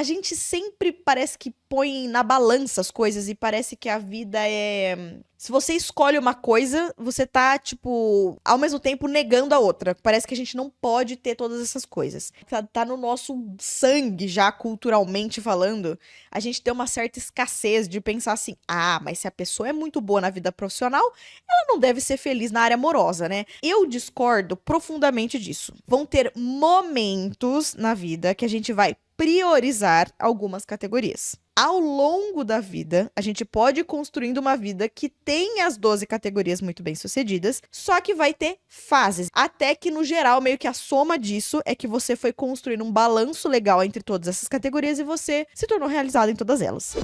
A gente sempre parece que põe na balança as coisas e parece que a vida é. Se você escolhe uma coisa, você tá, tipo, ao mesmo tempo negando a outra. Parece que a gente não pode ter todas essas coisas. Tá no nosso sangue já, culturalmente falando. A gente tem uma certa escassez de pensar assim: ah, mas se a pessoa é muito boa na vida profissional, ela não deve ser feliz na área amorosa, né? Eu discordo profundamente disso. Vão ter momentos na vida que a gente vai priorizar algumas categorias. Ao longo da vida, a gente pode ir construindo uma vida que tem as 12 categorias muito bem sucedidas, só que vai ter fases. Até que, no geral, meio que a soma disso é que você foi construindo um balanço legal entre todas essas categorias e você se tornou realizado em todas elas.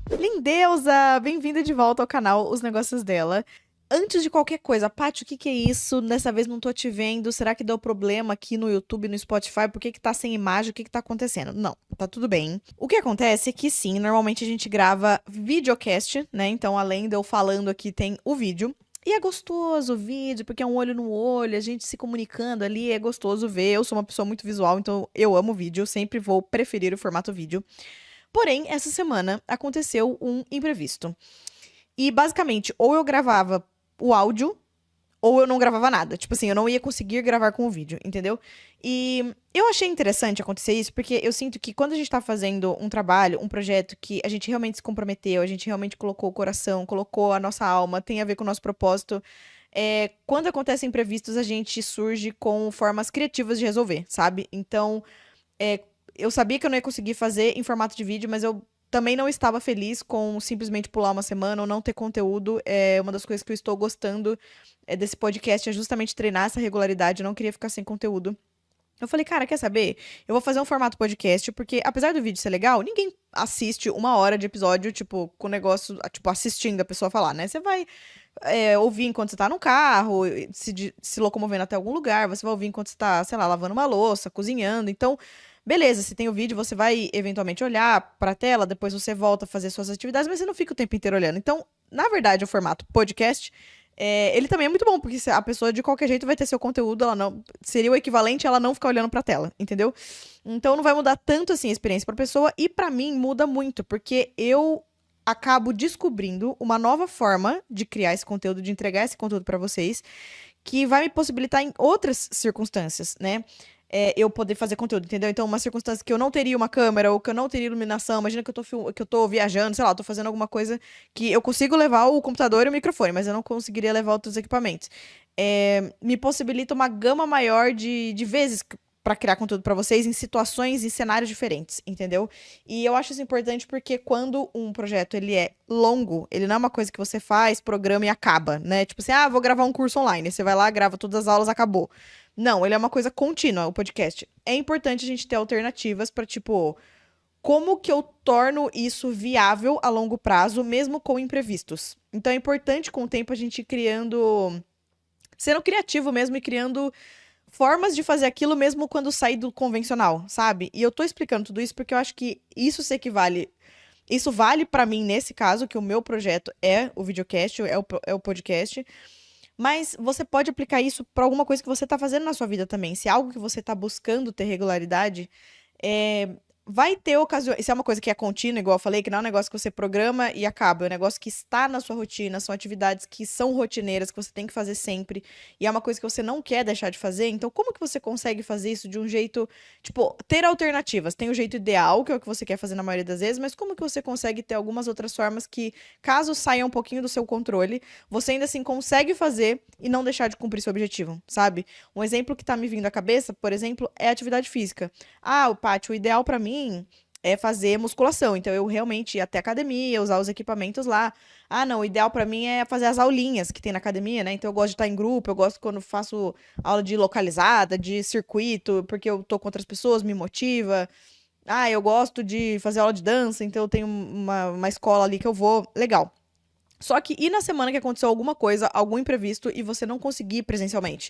Lindeusa! Bem-vinda de volta ao canal Os Negócios Dela. Antes de qualquer coisa, Paty, o que que é isso? Dessa vez não tô te vendo. Será que deu problema aqui no YouTube, no Spotify? Por que que tá sem imagem? O que que tá acontecendo? Não, tá tudo bem. O que acontece é que sim, normalmente a gente grava videocast, né? Então, além de eu falando aqui, tem o vídeo. E é gostoso o vídeo, porque é um olho no olho, a gente se comunicando ali, é gostoso ver. Eu sou uma pessoa muito visual, então eu amo vídeo, sempre vou preferir o formato vídeo. Porém, essa semana aconteceu um imprevisto. E basicamente, ou eu gravava o áudio, ou eu não gravava nada. Tipo assim, eu não ia conseguir gravar com o vídeo, entendeu? E eu achei interessante acontecer isso, porque eu sinto que quando a gente tá fazendo um trabalho, um projeto que a gente realmente se comprometeu, a gente realmente colocou o coração, colocou a nossa alma, tem a ver com o nosso propósito, quando acontecem imprevistos, a gente surge com formas criativas de resolver, sabe? Então, é, eu sabia que eu não ia conseguir fazer em formato de vídeo, mas eu também não estava feliz com simplesmente pular uma semana ou não ter conteúdo. Uma das coisas que eu estou gostando desse podcast é justamente treinar essa regularidade. Eu não queria ficar sem conteúdo. Eu falei, cara, quer saber? Eu vou fazer um formato podcast, porque apesar do vídeo ser legal, ninguém assiste 1 hora de episódio, tipo, com o negócio, tipo, assistindo a pessoa falar, né? Você vai ouvir enquanto você tá no carro, se locomovendo até algum lugar, você vai ouvir enquanto você tá, sei lá, lavando uma louça, cozinhando. Então, beleza, se tem o vídeo, você vai eventualmente olhar pra tela, depois você volta a fazer suas atividades, mas você não fica o tempo inteiro olhando. Então, na verdade, o formato podcast, ele também é muito bom, porque a pessoa de qualquer jeito vai ter seu conteúdo, ela não seria o equivalente a ela não ficar olhando pra tela, entendeu? Então não vai mudar tanto assim a experiência pra pessoa, e pra mim muda muito, porque eu acabo descobrindo uma nova forma de criar esse conteúdo, de entregar esse conteúdo pra vocês, que vai me possibilitar em outras circunstâncias, né? Eu poder fazer conteúdo, entendeu? Então, uma circunstância que eu não teria uma câmera ou que eu não teria iluminação, imagina que que eu tô viajando, sei lá, tô fazendo alguma coisa que eu consigo levar o computador e o microfone, mas eu não conseguiria levar outros equipamentos. Me possibilita uma gama maior de vezes pra criar conteúdo pra vocês em situações e cenários diferentes, entendeu? E eu acho isso importante porque quando um projeto ele é longo, ele não é uma coisa que você faz, programa e acaba, né? Tipo assim, vou gravar um curso online, você vai lá, grava todas as aulas, acabou. Não, ele é uma coisa contínua, o podcast. É importante a gente ter alternativas pra, tipo, como que eu torno isso viável a longo prazo, mesmo com imprevistos. Então é importante com o tempo a gente ir criando, sendo criativo mesmo e criando formas de fazer aquilo mesmo quando sair do convencional, sabe? E eu tô explicando tudo isso porque eu acho que isso vale pra mim nesse caso, que o meu projeto é o videocast, é o podcast. Mas você pode aplicar isso para alguma coisa que você tá fazendo na sua vida também. Se é algo que você tá buscando ter regularidade, é, vai ter ocasiões. Se é uma coisa que é contínua, igual eu falei, que não é um negócio que você programa e acaba, é um negócio que está na sua rotina, são atividades que são rotineiras, que você tem que fazer sempre, e é uma coisa que você não quer deixar de fazer. Então, como que você consegue fazer isso de um jeito, tipo, ter alternativas? Tem o jeito ideal, que é o que você quer fazer na maioria das vezes, mas como que você consegue ter algumas outras formas que, caso saia um pouquinho do seu controle, você ainda assim consegue fazer e não deixar de cumprir seu objetivo, sabe? Um exemplo que tá me vindo à cabeça, por exemplo, é a atividade física. O Paty, o ideal pra mim é fazer musculação. Então, eu realmente ir até a academia, usar os equipamentos lá. Não, o ideal pra mim é fazer as aulinhas que tem na academia, né? Então, eu gosto de estar em grupo, eu gosto quando faço aula de localizada, de circuito, porque eu tô com outras pessoas, me motiva. Eu gosto de fazer aula de dança, então eu tenho uma escola ali que eu vou. Legal. Só que e na semana que aconteceu alguma coisa, algum imprevisto, e você não conseguir ir presencialmente?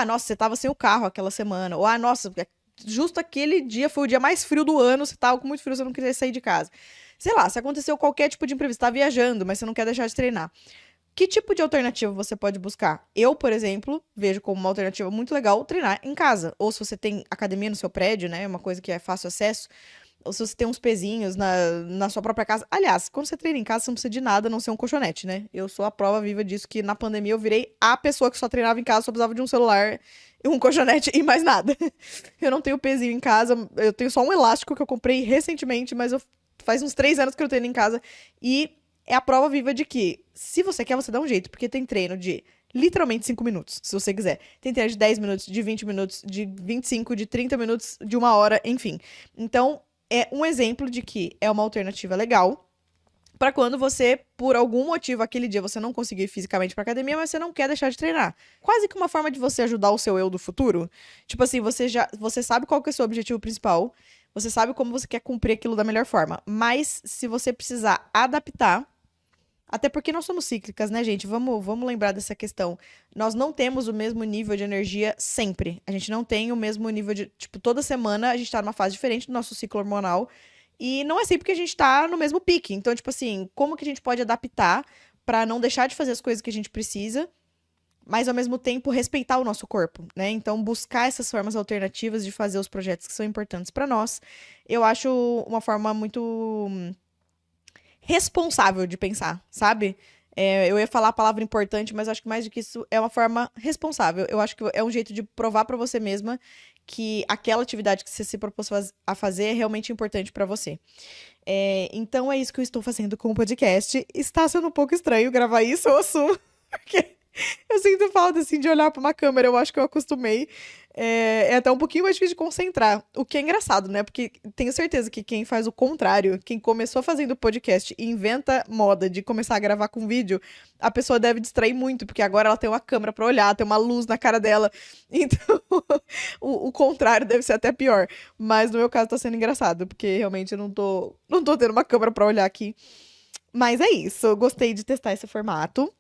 Nossa, você tava sem o carro aquela semana. Ou, nossa, justo aquele dia foi o dia mais frio do ano, você tava com muito frio, você não queria sair de casa. Sei lá, se aconteceu qualquer tipo de imprevisto, tá viajando, mas você não quer deixar de treinar. Que tipo de alternativa você pode buscar? Eu, por exemplo, vejo como uma alternativa muito legal treinar em casa. Ou se você tem academia no seu prédio, né? Uma coisa que é fácil acesso. Ou se você tem uns pezinhos na sua própria casa. Aliás, quando você treina em casa, você não precisa de nada a não ser um colchonete, né? Eu sou a prova viva disso, que na pandemia eu virei a pessoa que só treinava em casa, só precisava de um celular, um colchonete e mais nada. Eu não tenho pezinho em casa, eu tenho só um elástico que eu comprei recentemente, mas faz uns 3 anos que eu treino em casa. E é a prova viva de que, se você quer, você dá um jeito, porque tem treino de literalmente 5 minutos, se você quiser. Tem treino de 10 minutos, de 20 minutos, de 25, de 30 minutos, de 1 hora, enfim. Então, é um exemplo de que é uma alternativa legal para quando você, por algum motivo, aquele dia você não conseguir ir fisicamente pra academia, mas você não quer deixar de treinar. Quase que uma forma de você ajudar o seu eu do futuro. Tipo assim, você sabe qual que é o seu objetivo principal, você sabe como você quer cumprir aquilo da melhor forma, mas se você precisar adaptar, até porque nós somos cíclicas, né, gente? Vamos lembrar dessa questão. Nós não temos o mesmo nível de energia sempre. A gente não tem o mesmo nível de. Tipo, toda semana a gente tá numa fase diferente do nosso ciclo hormonal. E não é sempre que a gente tá no mesmo pique. Então, tipo assim, como que a gente pode adaptar pra não deixar de fazer as coisas que a gente precisa, mas ao mesmo tempo respeitar o nosso corpo, né? Então, buscar essas formas alternativas de fazer os projetos que são importantes pra nós, eu acho uma forma muito responsável de pensar, sabe? Eu ia falar a palavra importante, mas acho que mais do que isso é uma forma responsável. Eu acho que é um jeito de provar pra você mesma que aquela atividade que você se propôs a fazer é realmente importante pra você. Então é isso que eu estou fazendo com o podcast. Está sendo um pouco estranho gravar isso, eu assumo, porque eu sinto falta, assim, de olhar pra uma câmera. Eu acho que eu acostumei. É até um pouquinho mais difícil de concentrar. O que é engraçado, né? Porque tenho certeza que quem faz o contrário, quem começou fazendo podcast e inventa moda de começar a gravar com vídeo, a pessoa deve distrair muito, porque agora ela tem uma câmera pra olhar, tem uma luz na cara dela. Então, o contrário deve ser até pior. Mas no meu caso tá sendo engraçado, porque realmente eu não tô tendo uma câmera pra olhar aqui. Mas é isso, eu gostei de testar esse formato.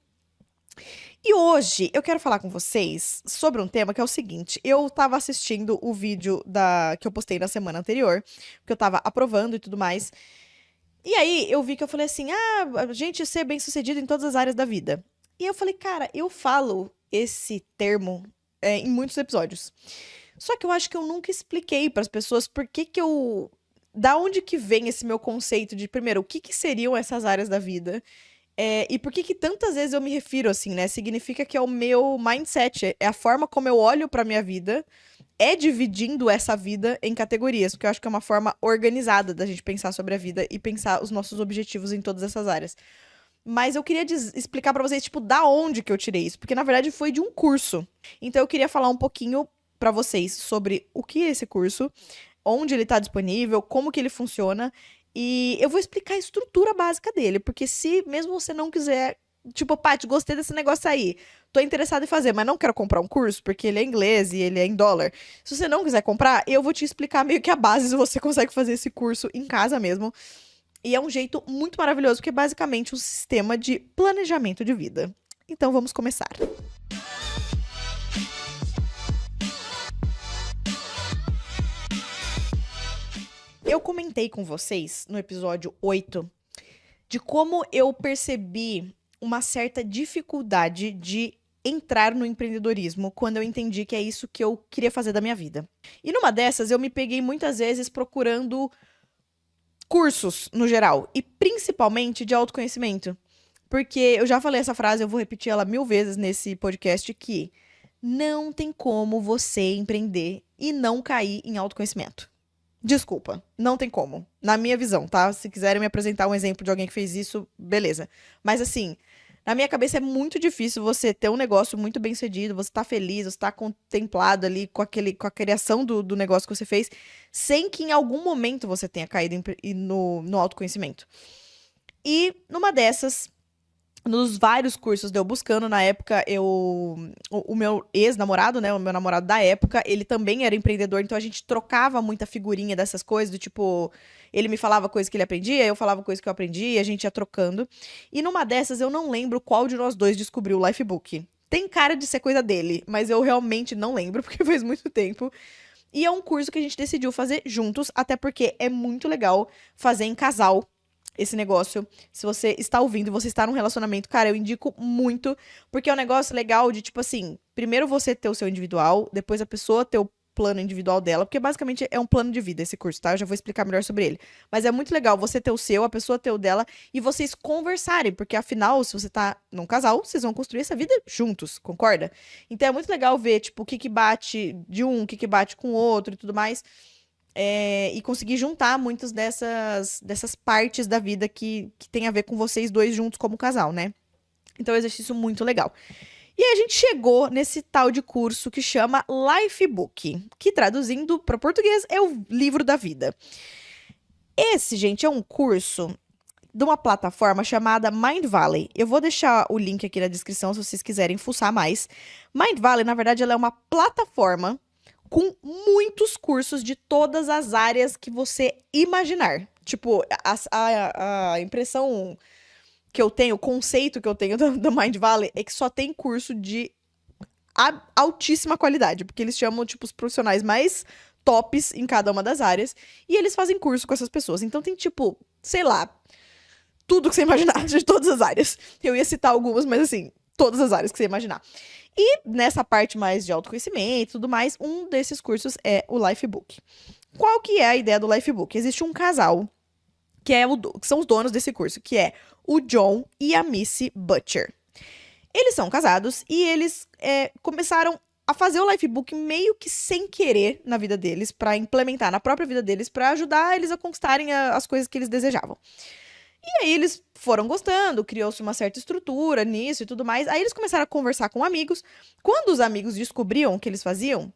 E hoje eu quero falar com vocês sobre um tema que é o seguinte: eu tava assistindo o vídeo que eu postei na semana anterior, que eu tava aprovando e tudo mais. E aí eu vi que eu falei assim: a gente ser bem-sucedido em todas as áreas da vida. E eu falei, cara, eu falo esse termo em muitos episódios. Só que eu acho que eu nunca expliquei para as pessoas por que que eu. Da onde que vem esse meu conceito de, primeiro, o que que seriam essas áreas da vida? E por que que tantas vezes eu me refiro assim, né? Significa que é o meu mindset, é a forma como eu olho pra minha vida, é dividindo essa vida em categorias, porque eu acho que é uma forma organizada da gente pensar sobre a vida e pensar os nossos objetivos em todas essas áreas. Mas eu queria explicar pra vocês, tipo, da onde que eu tirei isso, porque na verdade foi de um curso. Então eu queria falar um pouquinho pra vocês sobre o que é esse curso, onde ele tá disponível, como que ele funciona. E eu vou explicar a estrutura básica dele, porque se mesmo você não quiser, tipo, Paty, gostei desse negócio aí, tô interessada em fazer, mas não quero comprar um curso, porque ele é inglês e ele é em dólar. Se você não quiser comprar, eu vou te explicar meio que a base, se você consegue fazer esse curso em casa mesmo. E é um jeito muito maravilhoso, porque é basicamente um sistema de planejamento de vida. Então vamos começar. Eu comentei com vocês no episódio 8 de como eu percebi uma certa dificuldade de entrar no empreendedorismo quando eu entendi que é isso que eu queria fazer da minha vida. E numa dessas eu me peguei muitas vezes procurando cursos no geral e principalmente de autoconhecimento. Porque eu já falei essa frase, eu vou repetir ela 1000 vezes nesse podcast, que não tem como você empreender e não cair em autoconhecimento. Desculpa, não tem como. Na minha visão, tá? Se quiserem me apresentar um exemplo de alguém que fez isso, beleza. Mas assim, na minha cabeça é muito difícil você ter um negócio muito bem sucedido, você tá feliz, você tá contemplado ali com a criação do negócio que você fez, sem que em algum momento você tenha caído no autoconhecimento. E numa dessas, nos vários cursos de eu buscando, na época, o meu ex-namorado, né, o meu namorado da época, ele também era empreendedor, então a gente trocava muita figurinha dessas coisas, do tipo, ele me falava coisas que ele aprendia, eu falava coisas que eu aprendia, a gente ia trocando. E numa dessas, eu não lembro qual de nós dois descobriu o Lifebook. Tem cara de ser coisa dele, mas eu realmente não lembro, porque faz muito tempo. E é um curso que a gente decidiu fazer juntos, até porque é muito legal fazer em casal. esse negócio. Se você está ouvindo e você está num relacionamento, cara, eu indico muito, porque é um negócio legal de, tipo assim, primeiro você ter o seu individual, depois a pessoa ter o plano individual dela, porque basicamente é um plano de vida esse curso, tá? Eu já vou explicar melhor sobre ele. Mas é muito legal você ter o seu, a pessoa ter o dela, e vocês conversarem, porque afinal, se você tá num casal, vocês vão construir essa vida juntos, concorda? Então é muito legal ver, tipo, o que que bate de um, o que que bate com o outro e tudo mais. E conseguir juntar muitas dessas partes da vida que tem a ver com vocês dois juntos como casal, né? Então é um exercício muito legal. E aí a gente chegou nesse tal de curso que chama Lifebook, que traduzindo para português é o livro da vida. Esse, gente, é um curso de uma plataforma chamada Mind Valley. Eu vou deixar o link aqui na descrição se vocês quiserem fuçar mais. Mind Valley, na verdade, ela é uma plataforma com muitos cursos de todas as áreas que você imaginar. Tipo, a impressão que eu tenho, o conceito que eu tenho do Mind Valley é que só tem curso de altíssima qualidade, porque eles chamam, tipo, os profissionais mais tops em cada uma das áreas, e eles fazem curso com essas pessoas. Então tem, tipo, sei lá, tudo que você imaginar, de todas as áreas. Eu ia citar algumas, mas assim, todas as áreas que você imaginar. E nessa parte mais de autoconhecimento e tudo mais, um desses cursos é o Lifebook. Qual que é a ideia do Lifebook? Existe um casal que são os donos desse curso, que é o John e a Missy Butcher. Eles são casados e eles começaram a fazer o Lifebook meio que sem querer na vida deles, pra implementar na própria vida deles, pra ajudar eles a conquistarem as coisas que eles desejavam. E aí eles foram gostando, criou-se uma certa estrutura nisso e tudo mais. Aí eles começaram a conversar com amigos. Quando os amigos descobriam o que eles faziam,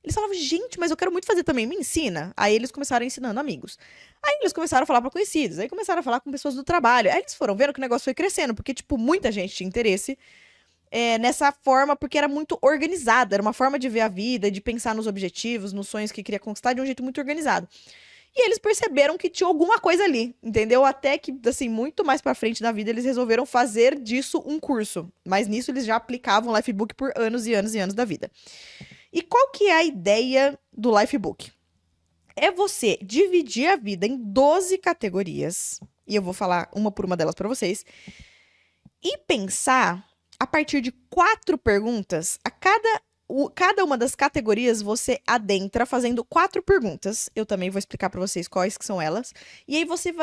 eles falavam, gente, mas eu quero muito fazer também, me ensina. Aí eles começaram ensinando amigos. Aí eles começaram a falar para conhecidos, aí começaram a falar com pessoas do trabalho. Aí eles foram vendo que o negócio foi crescendo, porque, tipo, muita gente tinha interesse nessa forma, porque era muito organizada. Era uma forma de ver a vida, de pensar nos objetivos, nos sonhos que queria conquistar de um jeito muito organizado. E eles perceberam que tinha alguma coisa ali, entendeu? Até que, assim, muito mais pra frente na vida, eles resolveram fazer disso um curso. Mas nisso eles já aplicavam o Lifebook por anos e anos e anos da vida. E qual que é a ideia do Lifebook? É você dividir a vida em 12 categorias, e eu vou falar uma por uma delas pra vocês, e pensar a partir de 4 perguntas. Cada uma das categorias você adentra fazendo 4 perguntas. Eu também vou explicar pra vocês quais que são elas. E aí vocês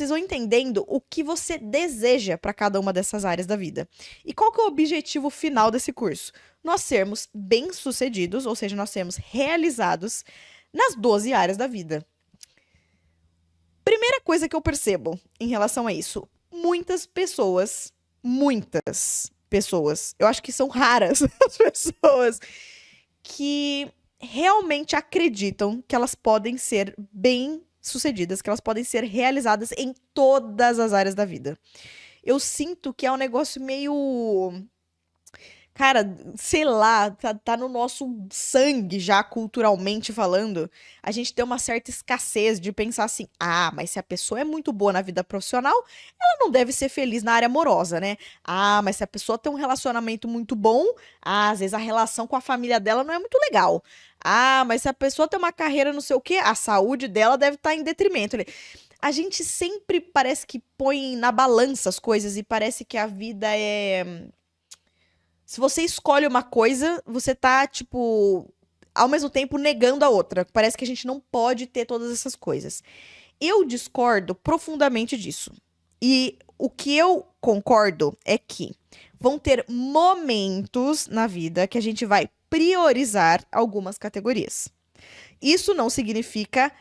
vão entendendo o que você deseja pra cada uma dessas áreas da vida. E qual que é o objetivo final desse curso? Nós sermos bem-sucedidos, ou seja, nós sermos realizados nas 12 áreas da vida. Primeira coisa que eu percebo em relação a isso, muitas pessoas, eu acho que são raras as pessoas que realmente acreditam que elas podem ser bem-sucedidas, que elas podem ser realizadas em todas as áreas da vida. Eu sinto que é um negócio meio... Cara, sei lá, tá no nosso sangue já, culturalmente falando. A gente tem uma certa escassez de pensar assim: ah, mas se a pessoa é muito boa na vida profissional, ela não deve ser feliz na área amorosa, né? Ah, mas se a pessoa tem um relacionamento muito bom, às vezes a relação com a família dela não é muito legal. Ah, mas se a pessoa tem uma carreira não sei o quê, a saúde dela deve estar em detrimento. A gente sempre parece que põe na balança as coisas e parece que a vida é. Se você escolhe uma coisa, você tá, tipo, ao mesmo tempo negando a outra. Parece que a gente não pode ter todas essas coisas. Eu discordo profundamente disso. E o que eu concordo é que vão ter momentos na vida que a gente vai priorizar algumas categorias. Isso não significa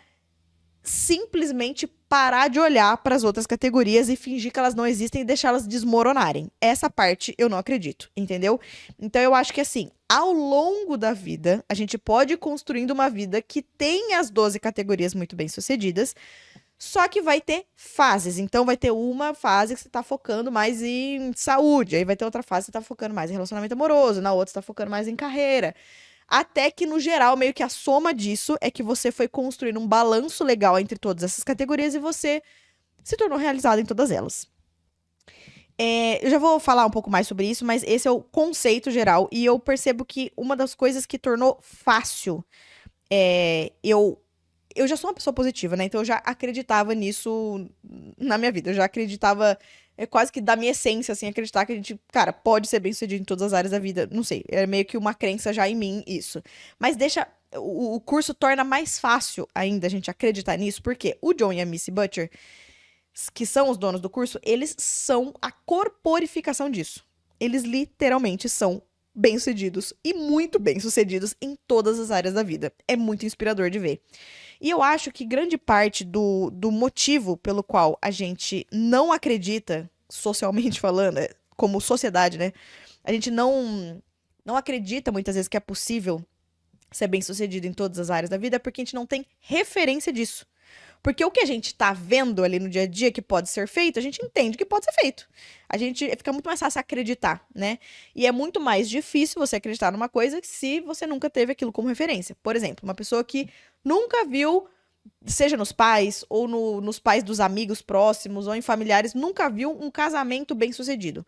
simplesmente parar de olhar para as outras categorias e fingir que elas não existem e deixá-las desmoronarem. Essa parte eu não acredito, entendeu? Então eu acho que assim, ao longo da vida, a gente pode ir construindo uma vida que tem as 12 categorias muito bem sucedidas, só que vai ter fases. Então vai ter uma fase que você tá focando mais em saúde, aí vai ter outra fase que você tá focando mais em relacionamento amoroso, na outra você tá focando mais em carreira. Até que, no geral, meio que a soma disso é que você foi construindo um balanço legal entre todas essas categorias e você se tornou realizado em todas elas. Eu já vou falar um pouco mais sobre isso, mas esse é o conceito geral. E eu percebo que uma das coisas que tornou fácil eu eu já sou uma pessoa positiva, né? Então eu já acreditava nisso na minha vida. Eu já acreditava, quase que da minha essência, assim, acreditar que a gente, cara, pode ser bem-sucedido em todas as áreas da vida. Não sei, é meio que uma crença já em mim isso. Mas deixa. O curso torna mais fácil ainda a gente acreditar nisso, porque o John e a Missy Butcher, que são os donos do curso, eles são a corporificação disso. Eles literalmente são bem-sucedidos e muito bem-sucedidos em todas as áreas da vida. É muito inspirador de ver. E eu acho que grande parte do motivo pelo qual a gente não acredita, socialmente falando, como sociedade, né? A gente não acredita muitas vezes que é possível ser bem-sucedido em todas as áreas da vida é porque a gente não tem referência disso. Porque o que a gente tá vendo ali no dia a dia que pode ser feito, a gente entende que pode ser feito. A gente fica muito mais fácil acreditar, né? E é muito mais difícil você acreditar numa coisa se você nunca teve aquilo como referência. Por exemplo, uma pessoa que nunca viu, seja nos pais ou nos pais dos amigos próximos ou em familiares, nunca viu um casamento bem-sucedido.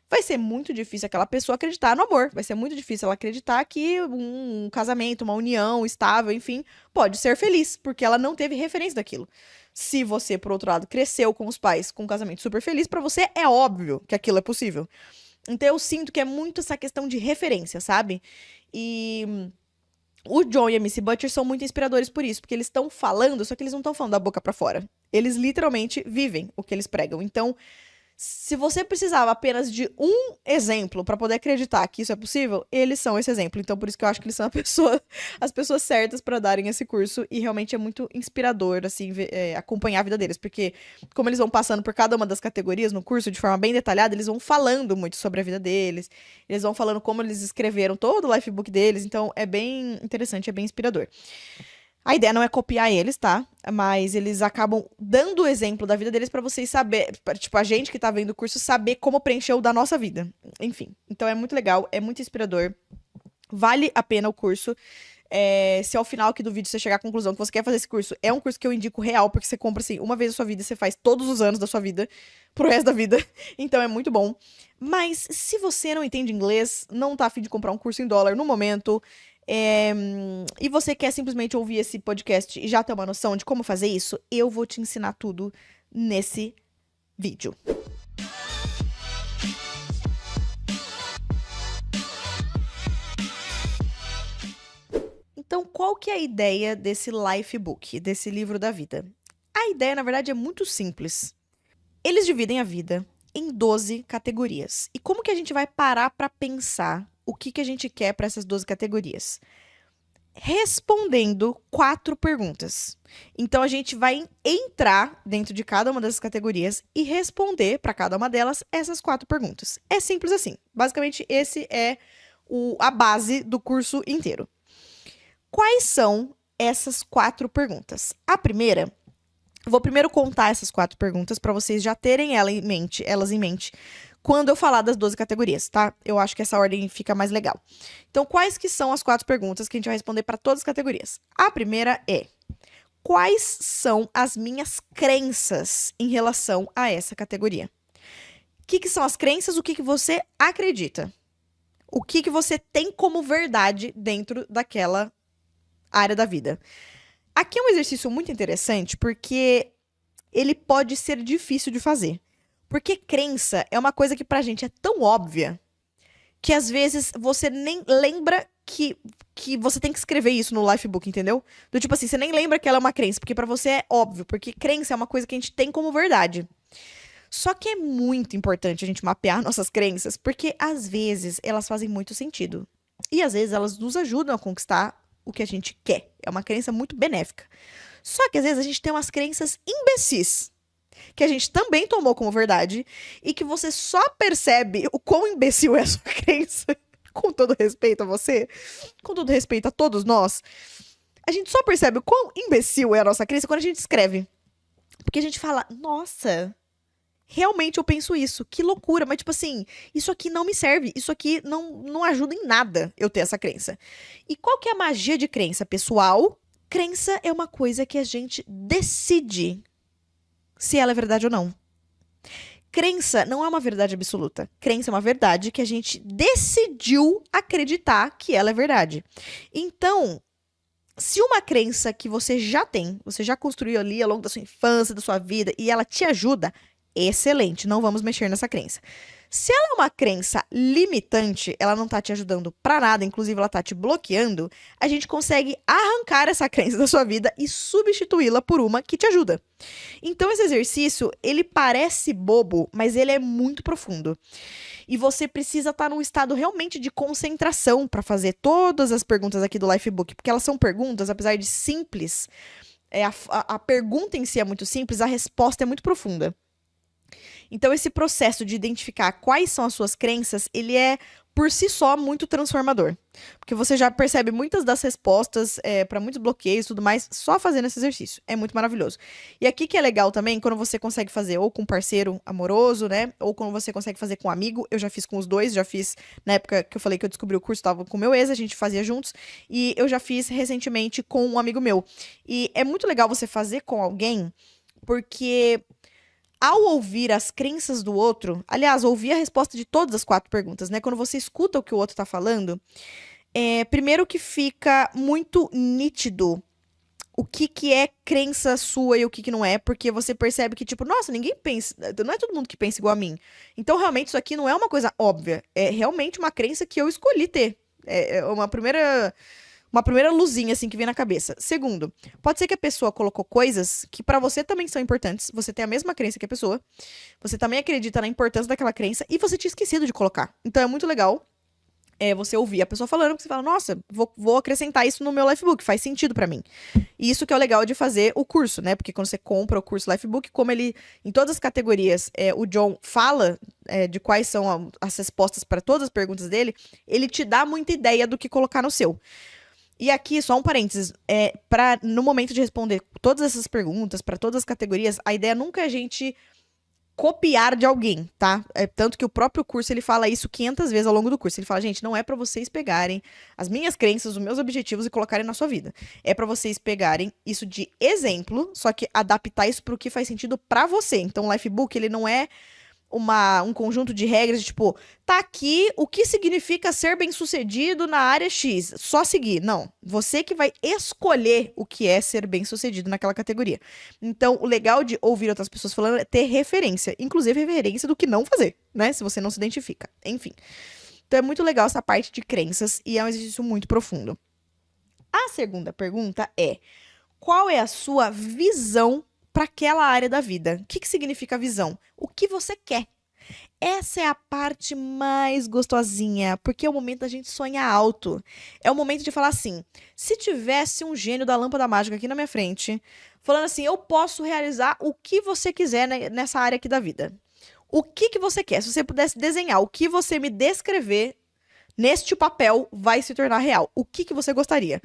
Vai ser muito difícil aquela pessoa acreditar no amor. Vai ser muito difícil ela acreditar que um casamento, uma união estável, enfim, pode ser feliz, porque ela não teve referência daquilo. Se você, por outro lado, cresceu com os pais com um casamento super feliz, pra você é óbvio que aquilo é possível. Então eu sinto que é muito essa questão de referência, sabe? E o John e a Missy Butcher são muito inspiradores por isso, porque eles estão falando, só que eles não estão falando da boca pra fora. Eles literalmente vivem o que eles pregam. Então, se você precisava apenas de um exemplo pra poder acreditar que isso é possível, eles são esse exemplo. Então, por isso que eu acho que eles são as pessoas certas pra darem esse curso. E realmente é muito inspirador, assim, acompanhar a vida deles. Porque, como eles vão passando por cada uma das categorias no curso de forma bem detalhada, eles vão falando muito sobre a vida deles. Eles vão falando como eles escreveram todo o lifebook deles. Então, é bem interessante, é bem inspirador. A ideia não é copiar eles, tá? Mas eles acabam dando o exemplo da vida deles pra vocês saber, tipo, a gente que tá vendo o curso saber como preencher o da nossa vida. Enfim, então é muito legal, é muito inspirador. Vale a pena o curso. Se ao final aqui do vídeo você chegar à conclusão que você quer fazer esse curso, é um curso que eu indico real, porque você compra assim, uma vez na sua vida e você faz todos os anos da sua vida, pro resto da vida. Então é muito bom. Mas se você não entende inglês, não tá a fim de comprar um curso em dólar no momento, e você quer simplesmente ouvir esse podcast e já ter uma noção de como fazer isso, eu vou te ensinar tudo nesse vídeo. Então, qual que é a ideia desse Lifebook, desse livro da vida? A ideia, na verdade, é muito simples. Eles dividem a vida em 12 categorias. E como que a gente vai parar para pensar o que a gente quer para essas 12 categorias? Respondendo 4 perguntas. Então, a gente vai entrar dentro de cada uma dessas categorias e responder para cada uma delas essas 4 perguntas. É simples assim. Basicamente, esse é a base do curso inteiro. Quais são essas 4 perguntas? A primeira, vou primeiro contar essas 4 perguntas para vocês já terem elas em mente quando eu falar das 12 categorias, tá? Eu acho que essa ordem fica mais legal. Então, quais que são as 4 perguntas que a gente vai responder para todas as categorias? A primeira é: quais são as minhas crenças em relação a essa categoria? O que são as crenças? O que você acredita? O que você tem como verdade dentro daquela área da vida? Aqui é um exercício muito interessante porque ele pode ser difícil de fazer. Porque crença é uma coisa que pra gente é tão óbvia que às vezes você nem lembra que você tem que escrever isso no Lifebook, entendeu? Do tipo assim, você nem lembra que ela é uma crença, porque pra você é óbvio, porque crença é uma coisa que a gente tem como verdade. Só que é muito importante a gente mapear nossas crenças, porque às vezes elas fazem muito sentido. E às vezes elas nos ajudam a conquistar o que a gente quer. É uma crença muito benéfica. Só que às vezes a gente tem umas crenças imbecis, que a gente também tomou como verdade, e que você só percebe o quão imbecil é a sua crença, com todo respeito a você, com todo respeito a todos nós, a gente só percebe o quão imbecil é a nossa crença quando a gente escreve. Porque a gente fala, nossa, realmente eu penso isso, que loucura, mas tipo assim, isso aqui não me serve, isso aqui não ajuda em nada eu ter essa crença. E qual que é a magia de crença, pessoal? Crença é uma coisa que a gente decide se ela é verdade ou não. Crença não é uma verdade absoluta. Crença é uma verdade que a gente decidiu acreditar que ela é verdade. Então, Se uma crença que você já tem, você já construiu ali ao longo da sua infância, da sua vida, e ela te ajuda, excelente, não vamos mexer nessa crença. Se ela é uma crença limitante, ela não tá te ajudando pra nada, inclusive ela tá te bloqueando, a gente consegue arrancar essa crença da sua vida e substituí-la por uma que te ajuda. Então esse exercício, ele parece bobo, mas ele é muito profundo. E você precisa estar num estado realmente de concentração para fazer todas as perguntas aqui do Lifebook, porque elas são perguntas, apesar de simples, a pergunta em si é muito simples, a resposta é muito profunda. Então, esse processo de identificar quais são as suas crenças, ele é, por si só, muito transformador. Porque você já percebe muitas das respostas para muitos bloqueios e tudo mais, só fazendo esse exercício. É muito maravilhoso. E aqui que é legal também, quando você consegue fazer ou com um parceiro amoroso, né? Ou quando você consegue fazer com um amigo. Eu já fiz com os dois, já fiz na época que eu falei que eu descobri o curso, tava com o meu ex, a gente fazia juntos. E eu já fiz recentemente com um amigo meu. E é muito legal você fazer com alguém, porque ao ouvir as crenças do outro, aliás, ouvir a resposta de todas as 4 perguntas, né? Quando você escuta o que o outro tá falando, primeiro que fica muito nítido o que é crença sua e o que não é, porque você percebe que, tipo, nossa, ninguém pensa, não é todo mundo que pensa igual a mim. Então, realmente, isso aqui não é uma coisa óbvia, é realmente uma crença que eu escolhi ter. É uma primeira luzinha, assim, que vem na cabeça. Segundo, pode ser que a pessoa colocou coisas que pra você também são importantes. Você tem a mesma crença que a pessoa. Você também acredita na importância daquela crença e você tinha esquecido de colocar. Então é muito legal você ouvir a pessoa falando, porque você fala, nossa, vou acrescentar isso no meu Lifebook, faz sentido pra mim. E isso que é o legal de fazer o curso, né? Porque quando você compra o curso Lifebook, como ele, em todas as categorias, o John fala de quais são as respostas pra todas as perguntas dele, ele te dá muita ideia do que colocar no seu. E aqui, só um parênteses, no momento de responder todas essas perguntas, para todas as categorias, a ideia nunca é a gente copiar de alguém, tá? Tanto que o próprio curso, ele fala isso 500 vezes ao longo do curso. Ele fala, gente, não é pra vocês pegarem as minhas crenças, os meus objetivos e colocarem na sua vida. É pra vocês pegarem isso de exemplo, só que adaptar isso pro que faz sentido pra você. Então, o Lifebook, ele não é um conjunto de regras, de, tipo, tá aqui o que significa ser bem-sucedido na área X. Só seguir. Não. Você que vai escolher o que é ser bem-sucedido naquela categoria. Então, o legal de ouvir outras pessoas falando é ter referência. Inclusive, referência do que não fazer, né? Se você não se identifica. Enfim. Então, é muito legal essa parte de crenças e é um exercício muito profundo. A segunda pergunta é: qual é a sua visão para aquela área da vida? O que significa visão? O que você quer? Essa é a parte mais gostosinha, porque é o momento da gente sonhar alto. É o momento de falar assim: se tivesse um gênio da lâmpada mágica aqui na minha frente, falando assim, eu posso realizar o que você quiser nessa área aqui da vida. O que você quer? Se você pudesse desenhar o que você me descrever neste papel, vai se tornar real. O que você gostaria?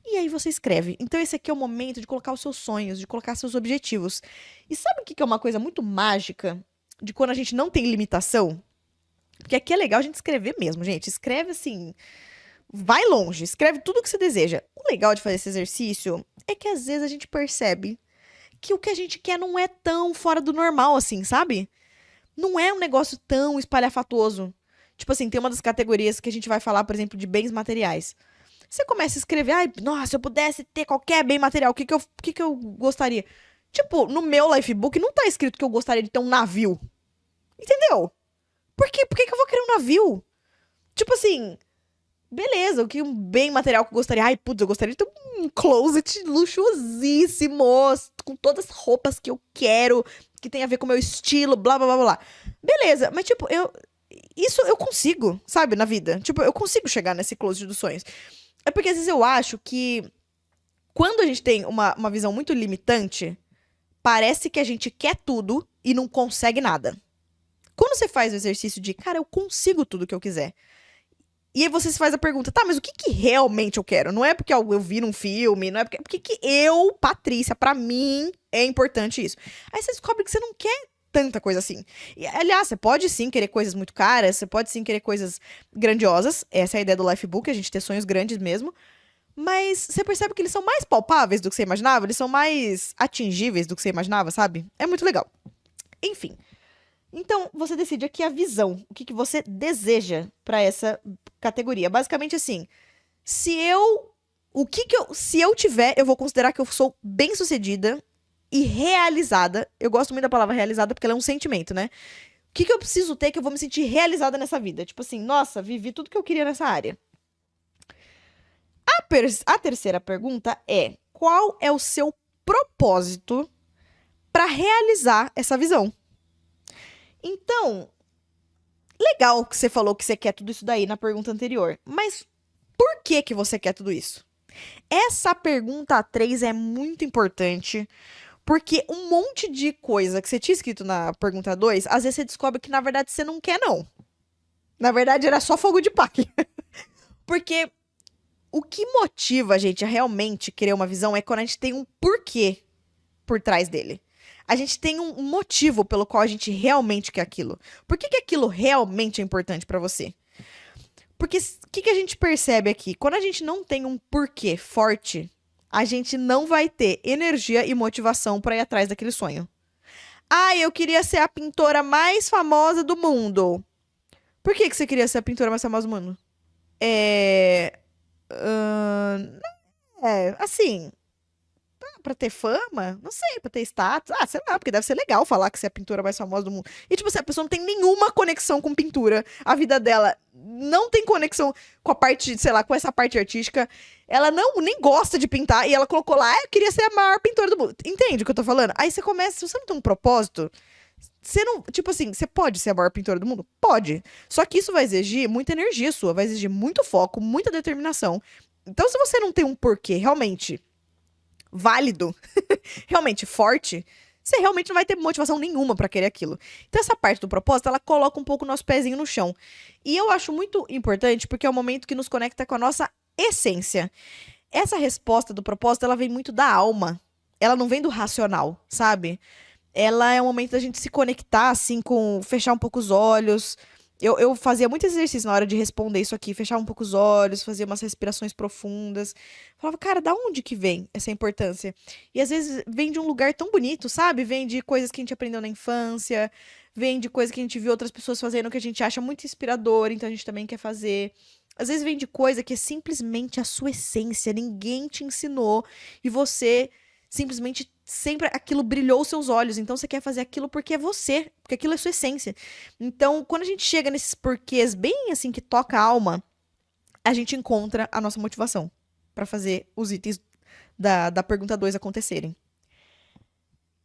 E aí você escreve. Então esse aqui é o momento de colocar os seus sonhos, de colocar seus objetivos. E sabe o que é uma coisa muito mágica de quando a gente não tem limitação? Porque aqui é legal a gente escrever mesmo, gente. Escreve assim, vai longe, escreve tudo o que você deseja. O legal de fazer esse exercício é que às vezes a gente percebe que o que a gente quer não é tão fora do normal assim, sabe? Não é um negócio tão espalhafatoso. Tipo assim, tem uma das categorias que a gente vai falar, por exemplo, de bens materiais. Você começa a escrever, ai, nossa, se eu pudesse ter qualquer bem material, o que eu gostaria? Tipo, no meu Lifebook não tá escrito que eu gostaria de ter um navio. Entendeu? Por quê? Por que eu vou querer um navio? Tipo assim, beleza, o que um bem material que eu gostaria? Ai, putz, eu gostaria de ter um closet luxuosíssimo, com todas as roupas que eu quero, que tem a ver com o meu estilo, blá, blá, blá, blá. Beleza, mas tipo, isso eu consigo, sabe, na vida. Tipo, eu consigo chegar nesse closet dos sonhos. É porque às vezes eu acho que quando a gente tem uma visão muito limitante, parece que a gente quer tudo e não consegue nada. Quando você faz o exercício de, cara, eu consigo tudo que eu quiser. E aí você se faz a pergunta, tá, mas o que realmente eu quero? Não é porque eu vi num filme, não é porque que eu, Patrícia, pra mim, é importante isso. Aí você descobre que você não quer tanta coisa assim. E, aliás, você pode sim querer coisas muito caras, você pode sim querer coisas grandiosas. Essa é a ideia do Lifebook, a gente ter sonhos grandes mesmo. Mas você percebe que eles são mais palpáveis do que você imaginava, eles são mais atingíveis do que você imaginava, sabe? É muito legal. Enfim. Então, você decide aqui a visão, o que você deseja pra essa categoria. Basicamente assim, se eu Se eu tiver, eu vou considerar que eu sou bem-sucedida e realizada. Eu gosto muito da palavra realizada porque ela é um sentimento, né? O que eu preciso ter que eu vou me sentir realizada nessa vida? Tipo assim, nossa, vivi tudo que eu queria nessa área. A terceira pergunta é: qual é o seu propósito para realizar essa visão? Então, legal que você falou que você quer tudo isso daí na pergunta anterior, mas por que você quer tudo isso? Essa pergunta 3 é muito importante, porque um monte de coisa que você tinha escrito na pergunta 2, às vezes você descobre que na verdade você não quer, não. Na verdade era só fogo de palha. Porque o que motiva a gente a realmente querer uma visão é quando a gente tem um porquê por trás dele. A gente tem um motivo pelo qual a gente realmente quer aquilo. Por que aquilo realmente é importante pra você? Porque o que a gente percebe aqui? Quando a gente não tem um porquê forte, a gente não vai ter energia e motivação pra ir atrás daquele sonho. Ah, eu queria ser a pintora mais famosa do mundo. Por que você queria ser a pintora mais famosa do mundo? Assim, pra ter fama? Não sei, pra ter status? Ah, sei lá, porque deve ser legal falar que você é a pintora mais famosa do mundo. E, tipo assim, a pessoa não tem nenhuma conexão com pintura. A vida dela não tem conexão com a parte, sei lá, com essa parte artística. Ela nem gosta de pintar e ela colocou lá, eu queria ser a maior pintora do mundo. Entende o que eu tô falando? Aí você começa, se você não tem um propósito, você não, tipo assim, você pode ser a maior pintora do mundo? Pode. Só que isso vai exigir muita energia sua, vai exigir muito foco, muita determinação. Então, se você não tem um porquê realmente válido, realmente forte, você realmente não vai ter motivação nenhuma pra querer aquilo. Então, essa parte do propósito, ela coloca um pouco o nosso pezinho no chão. E eu acho muito importante porque é o momento que nos conecta com a nossa essência. Essa resposta do propósito, ela vem muito da alma. Ela não vem do racional, sabe? Ela é um momento da gente se conectar, assim, com fechar um pouco os olhos. Eu fazia muito exercício na hora de responder isso aqui, fechar um pouco os olhos, fazia umas respirações profundas. Falava, cara, da onde que vem essa importância? E às vezes vem de um lugar tão bonito, sabe? Vem de coisas que a gente aprendeu na infância, vem de coisas que a gente viu outras pessoas fazendo que a gente acha muito inspirador, então a gente também quer fazer. Às vezes vem de coisa que é simplesmente a sua essência, ninguém te ensinou e você simplesmente sempre aquilo brilhou os seus olhos, então você quer fazer aquilo porque é você, porque aquilo é sua essência. Então, quando a gente chega nesses porquês bem assim que toca a alma, a gente encontra a nossa motivação pra fazer os itens da pergunta 2 acontecerem.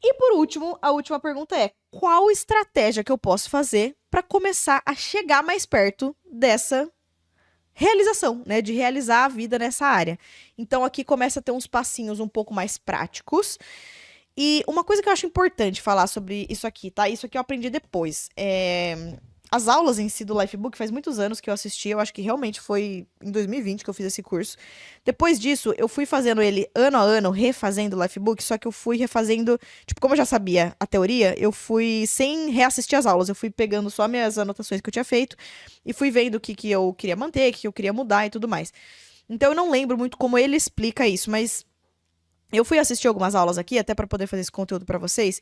E por último, a última pergunta é: qual estratégia que eu posso fazer pra começar a chegar mais perto dessa realização, né, de realizar a vida nessa área? Então aqui começa a ter uns passinhos um pouco mais práticos. E uma coisa que eu acho importante falar sobre isso aqui, tá? Isso aqui eu aprendi depois. As aulas em si do Lifebook, faz muitos anos que eu assisti, eu acho que realmente foi em 2020 que eu fiz esse curso. Depois disso, eu fui fazendo ele ano a ano, refazendo o Lifebook, só que eu fui refazendo, tipo, como eu já sabia a teoria, eu fui sem reassistir as aulas, eu fui pegando só minhas anotações que eu tinha feito e fui vendo o que eu queria manter, o que eu queria mudar e tudo mais. Então eu não lembro muito como ele explica isso, mas eu fui assistir algumas aulas aqui, até pra poder fazer esse conteúdo pra vocês.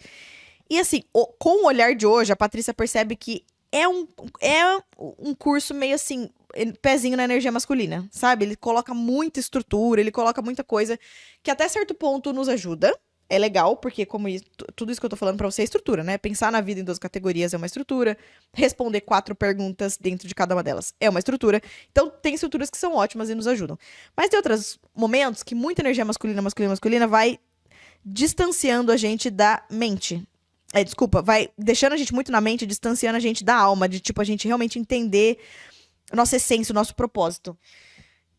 E assim, com o olhar de hoje, a Patrícia percebe que é um curso meio assim, pezinho na energia masculina, sabe? Ele coloca muita estrutura, ele coloca muita coisa que até certo ponto nos ajuda. É legal, porque tudo isso que eu tô falando pra você é estrutura, né? Pensar na vida em 2 categorias é uma estrutura. Responder 4 perguntas dentro de cada uma delas é uma estrutura. Então, tem estruturas que são ótimas e nos ajudam. Mas tem outros momentos que muita energia masculina, masculina, masculina vai distanciando a gente da mente. Desculpa, vai deixando a gente muito na mente, distanciando a gente da alma, de tipo, a gente realmente entender a nossa essência, o nosso propósito.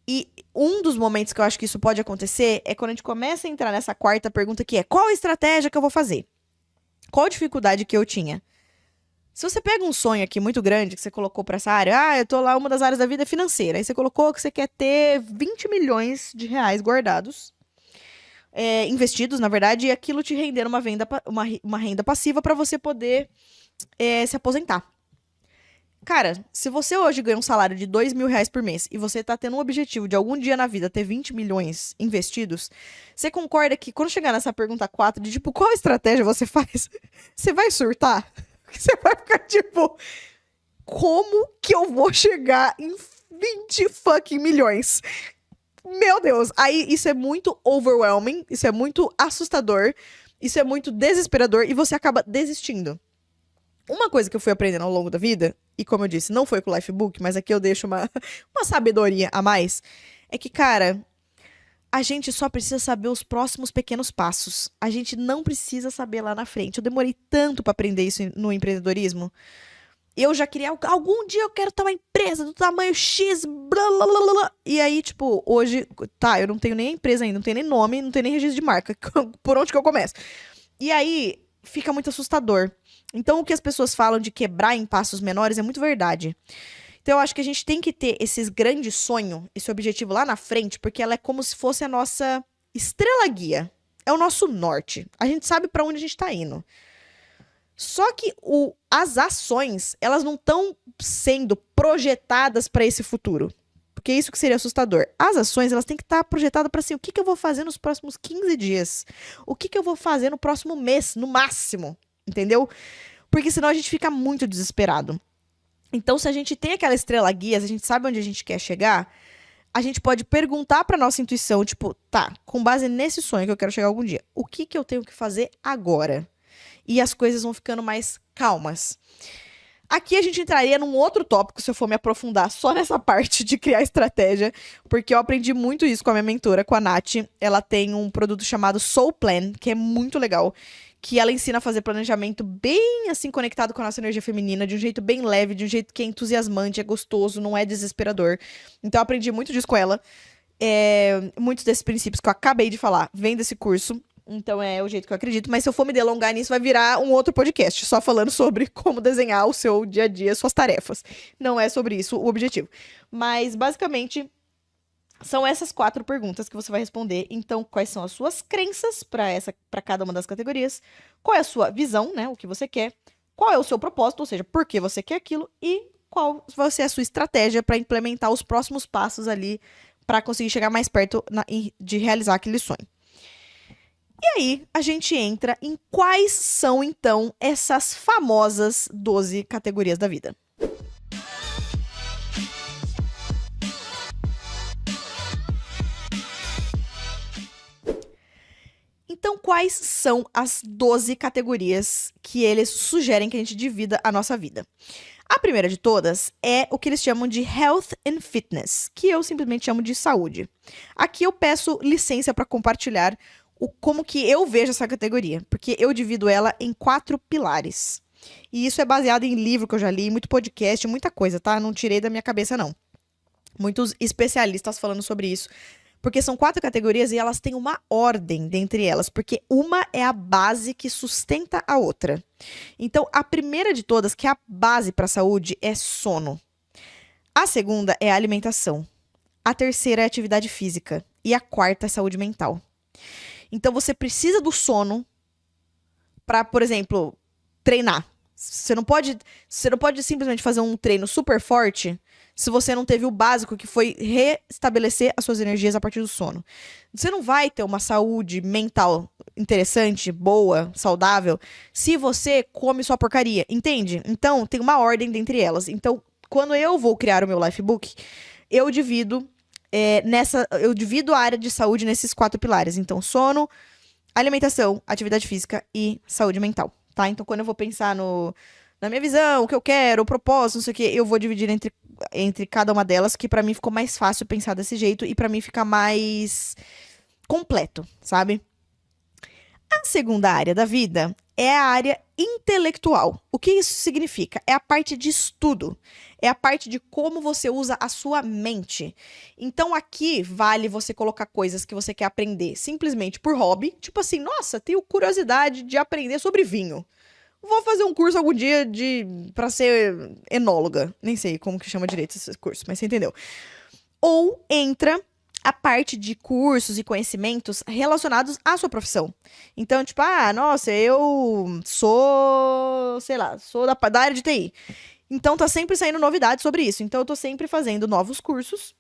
E um dos momentos que eu acho que isso pode acontecer é quando a gente começa a entrar nessa quarta pergunta, que é: qual a estratégia que eu vou fazer? Qual a dificuldade que eu tinha? Se você pega um sonho aqui muito grande que você colocou pra essa área, eu tô lá, uma das áreas da vida é financeira. Aí você colocou que você quer ter 20 milhões de reais guardados, investidos, na verdade, e aquilo te render uma renda passiva pra você poder se aposentar. Cara, se você hoje ganha um salário de 2 mil reais por mês e você tá tendo um objetivo de algum dia na vida ter 20 milhões investidos, você concorda que quando chegar nessa pergunta 4 de tipo, qual estratégia você faz? Você vai surtar? Você vai ficar tipo, como que eu vou chegar em 20 fucking milhões? Meu Deus, aí isso é muito overwhelming, isso é muito assustador, isso é muito desesperador e você acaba desistindo. Uma coisa que eu fui aprendendo ao longo da vida, e como eu disse, não foi com o Lifebook, mas aqui eu deixo uma sabedoria a mais, é que, cara, a gente só precisa saber os próximos pequenos passos. A gente não precisa saber lá na frente. Eu demorei tanto pra aprender isso no empreendedorismo. Eu já queria, algum dia eu quero ter uma empresa do tamanho X, blá, blá, blá, blá. E aí, tipo, hoje, tá, eu não tenho nem empresa ainda, não tenho nem nome, não tenho nem registro de marca. Por onde que eu começo? E aí, fica muito assustador. Então, o que as pessoas falam de quebrar em passos menores é muito verdade. Então, eu acho que a gente tem que ter esses grandes sonhos, esse objetivo lá na frente, porque ela é como se fosse a nossa estrela guia. É o nosso norte. A gente sabe pra onde a gente tá indo. Só que as ações, elas não estão sendo projetadas para esse futuro. Porque é isso que seria assustador. As ações, elas têm que estar projetadas para assim, o que eu vou fazer nos próximos 15 dias? O que eu vou fazer no próximo mês, no máximo? Entendeu? Porque senão a gente fica muito desesperado. Então, se a gente tem aquela estrela guia, se a gente sabe onde a gente quer chegar, a gente pode perguntar para nossa intuição, tipo, tá, com base nesse sonho que eu quero chegar algum dia, o que eu tenho que fazer agora? E as coisas vão ficando mais calmas. Aqui a gente entraria num outro tópico, se eu for me aprofundar só nessa parte de criar estratégia, porque eu aprendi muito isso com a minha mentora, com a Nath. Ela tem um produto chamado Soul Plan, que é muito legal, que ela ensina a fazer planejamento bem, assim, conectado com a nossa energia feminina, de um jeito bem leve, de um jeito que é entusiasmante, é gostoso, não é desesperador. Então eu aprendi muito disso com ela. Muitos desses princípios que eu acabei de falar vêm desse curso. Então é o jeito que eu acredito. Mas se eu for me delongar nisso, vai virar um outro podcast, só falando sobre como desenhar o seu dia a dia, suas tarefas. Não é sobre isso o objetivo. Mas, basicamente, são essas 4 perguntas que você vai responder. Então, quais são as suas crenças para cada uma das categorias? Qual é a sua visão, né? O que você quer? Qual é o seu propósito, ou seja, por que você quer aquilo? E qual vai ser a sua estratégia para implementar os próximos passos ali para conseguir chegar mais perto de realizar aquele sonho. E aí, a gente entra em quais são, então, essas famosas 12 categorias da vida. Então, quais são as 12 categorias que eles sugerem que a gente divida a nossa vida? A primeira de todas é o que eles chamam de Health and Fitness, que eu simplesmente chamo de saúde. Aqui eu peço licença para compartilhar como que eu vejo essa categoria, porque eu divido ela em 4 pilares. E isso é baseado em livro que eu já li, muito podcast, muita coisa, tá? Não tirei da minha cabeça, não. Muitos especialistas falando sobre isso. Porque são 4 categorias e elas têm uma ordem dentre elas, porque uma é a base que sustenta a outra. Então, a primeira de todas, que é a base para a saúde, é sono. A segunda é a alimentação. A terceira é a atividade física. E a quarta é saúde mental. Então, você precisa do sono para, por exemplo, treinar. Você não pode simplesmente fazer um treino super forte se você não teve o básico, que foi restabelecer as suas energias a partir do sono. Você não vai ter uma saúde mental interessante, boa, saudável, se você come sua porcaria, entende? Então, tem uma ordem dentre elas. Então, quando eu vou criar o meu Lifebook, eu divido a área de saúde nesses 4 pilares. Então, sono, alimentação, atividade física e saúde mental, tá? Então, quando eu vou pensar na minha visão, o que eu quero, o propósito, não sei o que, eu vou dividir entre cada uma delas, que pra mim ficou mais fácil pensar desse jeito e pra mim fica mais completo, sabe? A segunda área da vida é a área intelectual. O que isso significa? É a parte de estudo. É a parte de como você usa a sua mente. Então aqui vale você colocar coisas que você quer aprender simplesmente por hobby. Tipo assim, nossa, tenho curiosidade de aprender sobre vinho. Vou fazer um curso algum dia pra ser enóloga. Nem sei como que chama direito esse curso, mas você entendeu. Ou entra a parte de cursos e conhecimentos relacionados à sua profissão. Então, tipo, nossa, eu sou, sei lá, sou da área de TI. Então, tá sempre saindo novidades sobre isso. Então, eu tô sempre fazendo novos cursos,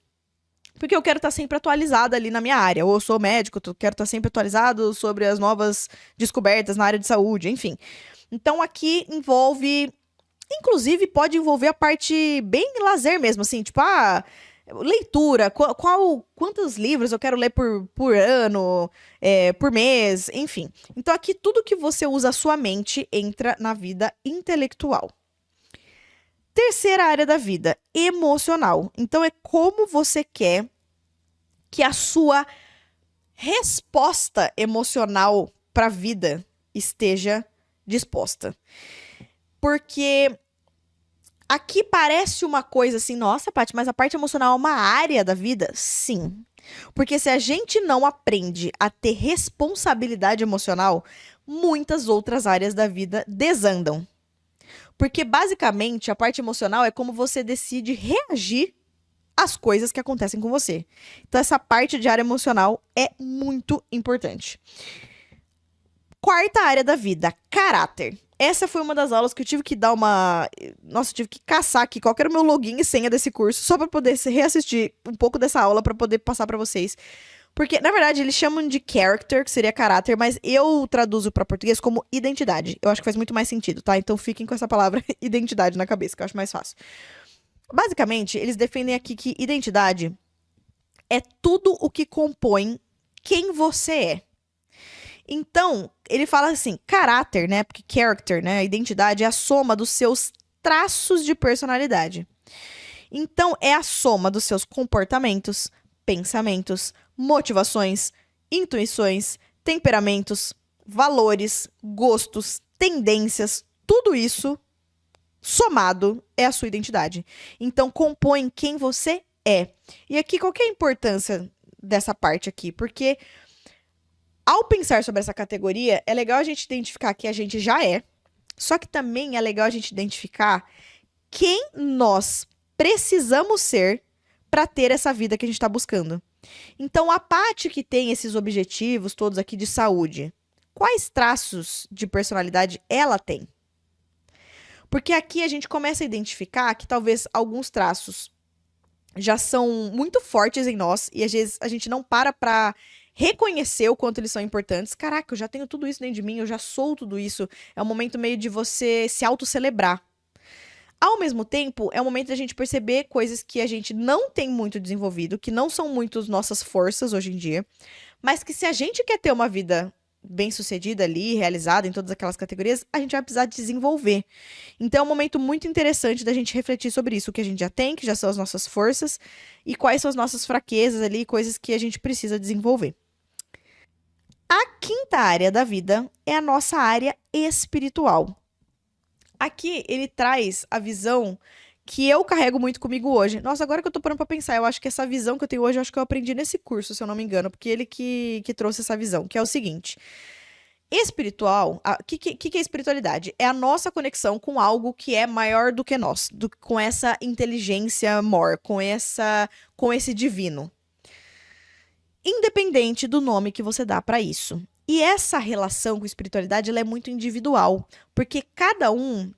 porque eu quero estar sempre atualizada ali na minha área. Ou eu sou médico, quero estar sempre atualizado sobre as novas descobertas na área de saúde, enfim. Então, aqui envolve... Inclusive, pode envolver a parte bem lazer mesmo, assim, tipo, Leitura, quantos livros eu quero ler por ano, por mês, enfim. Então aqui tudo que você usa a sua mente entra na vida intelectual. Terceira área da vida, emocional. Então é como você quer que a sua resposta emocional para a vida esteja disposta. Porque aqui parece uma coisa assim, nossa, Paty, mas a parte emocional é uma área da vida? Sim. Porque se a gente não aprende a ter responsabilidade emocional, muitas outras áreas da vida desandam. Porque basicamente a parte emocional é como você decide reagir às coisas que acontecem com você. Então essa parte de área emocional é muito importante. Quarta área da vida, caráter. Essa foi uma das aulas que eu tive que dar uma. Nossa, eu tive que caçar aqui qual que era o meu login e senha desse curso, só pra poder reassistir um pouco dessa aula pra poder passar pra vocês. Porque, na verdade, eles chamam de character, que seria caráter, mas eu traduzo pra português como identidade. Eu acho que faz muito mais sentido, tá? Então fiquem com essa palavra identidade na cabeça, que eu acho mais fácil. Basicamente, eles defendem aqui que identidade é tudo o que compõe quem você é. Então, ele fala assim, caráter, né? Porque character, né? A identidade é a soma dos seus traços de personalidade. Então, é a soma dos seus comportamentos, pensamentos, motivações, intuições, temperamentos, valores, gostos, tendências, tudo isso somado é a sua identidade. Então, compõe quem você é. E aqui, qual que é a importância dessa parte aqui? Porque ao pensar sobre essa categoria, é legal a gente identificar que a gente já é, só que também é legal a gente identificar quem nós precisamos ser para ter essa vida que a gente está buscando. Então, a Paty que tem esses objetivos todos aqui de saúde, quais traços de personalidade ela tem? Porque aqui a gente começa a identificar que talvez alguns traços já são muito fortes em nós e às vezes a gente não para reconhecer o quanto eles são importantes. Caraca, eu já tenho tudo isso dentro de mim, eu já sou tudo isso. É um momento meio de você se autocelebrar. Ao mesmo tempo, é o momento da gente perceber coisas que a gente não tem muito desenvolvido, que não são muito nossas forças hoje em dia, mas que se a gente quer ter uma vida bem-sucedida ali, realizada em todas aquelas categorias, a gente vai precisar desenvolver. Então é um momento muito interessante da gente refletir sobre isso, o que a gente já tem, que já são as nossas forças, e quais são as nossas fraquezas ali, coisas que a gente precisa desenvolver. A quinta área da vida é a nossa área espiritual. Aqui ele traz a visão que eu carrego muito comigo hoje. Nossa, agora que eu tô parando pra pensar, eu acho que essa visão que eu tenho hoje, eu acho que eu aprendi nesse curso, se eu não me engano, porque ele que trouxe essa visão, que é o seguinte. Espiritual, o que é espiritualidade? É a nossa conexão com algo que é maior do que nós, com essa inteligência maior, com esse divino. Independente do nome que você dá pra isso. E essa relação com espiritualidade, ela é muito individual, porque cada um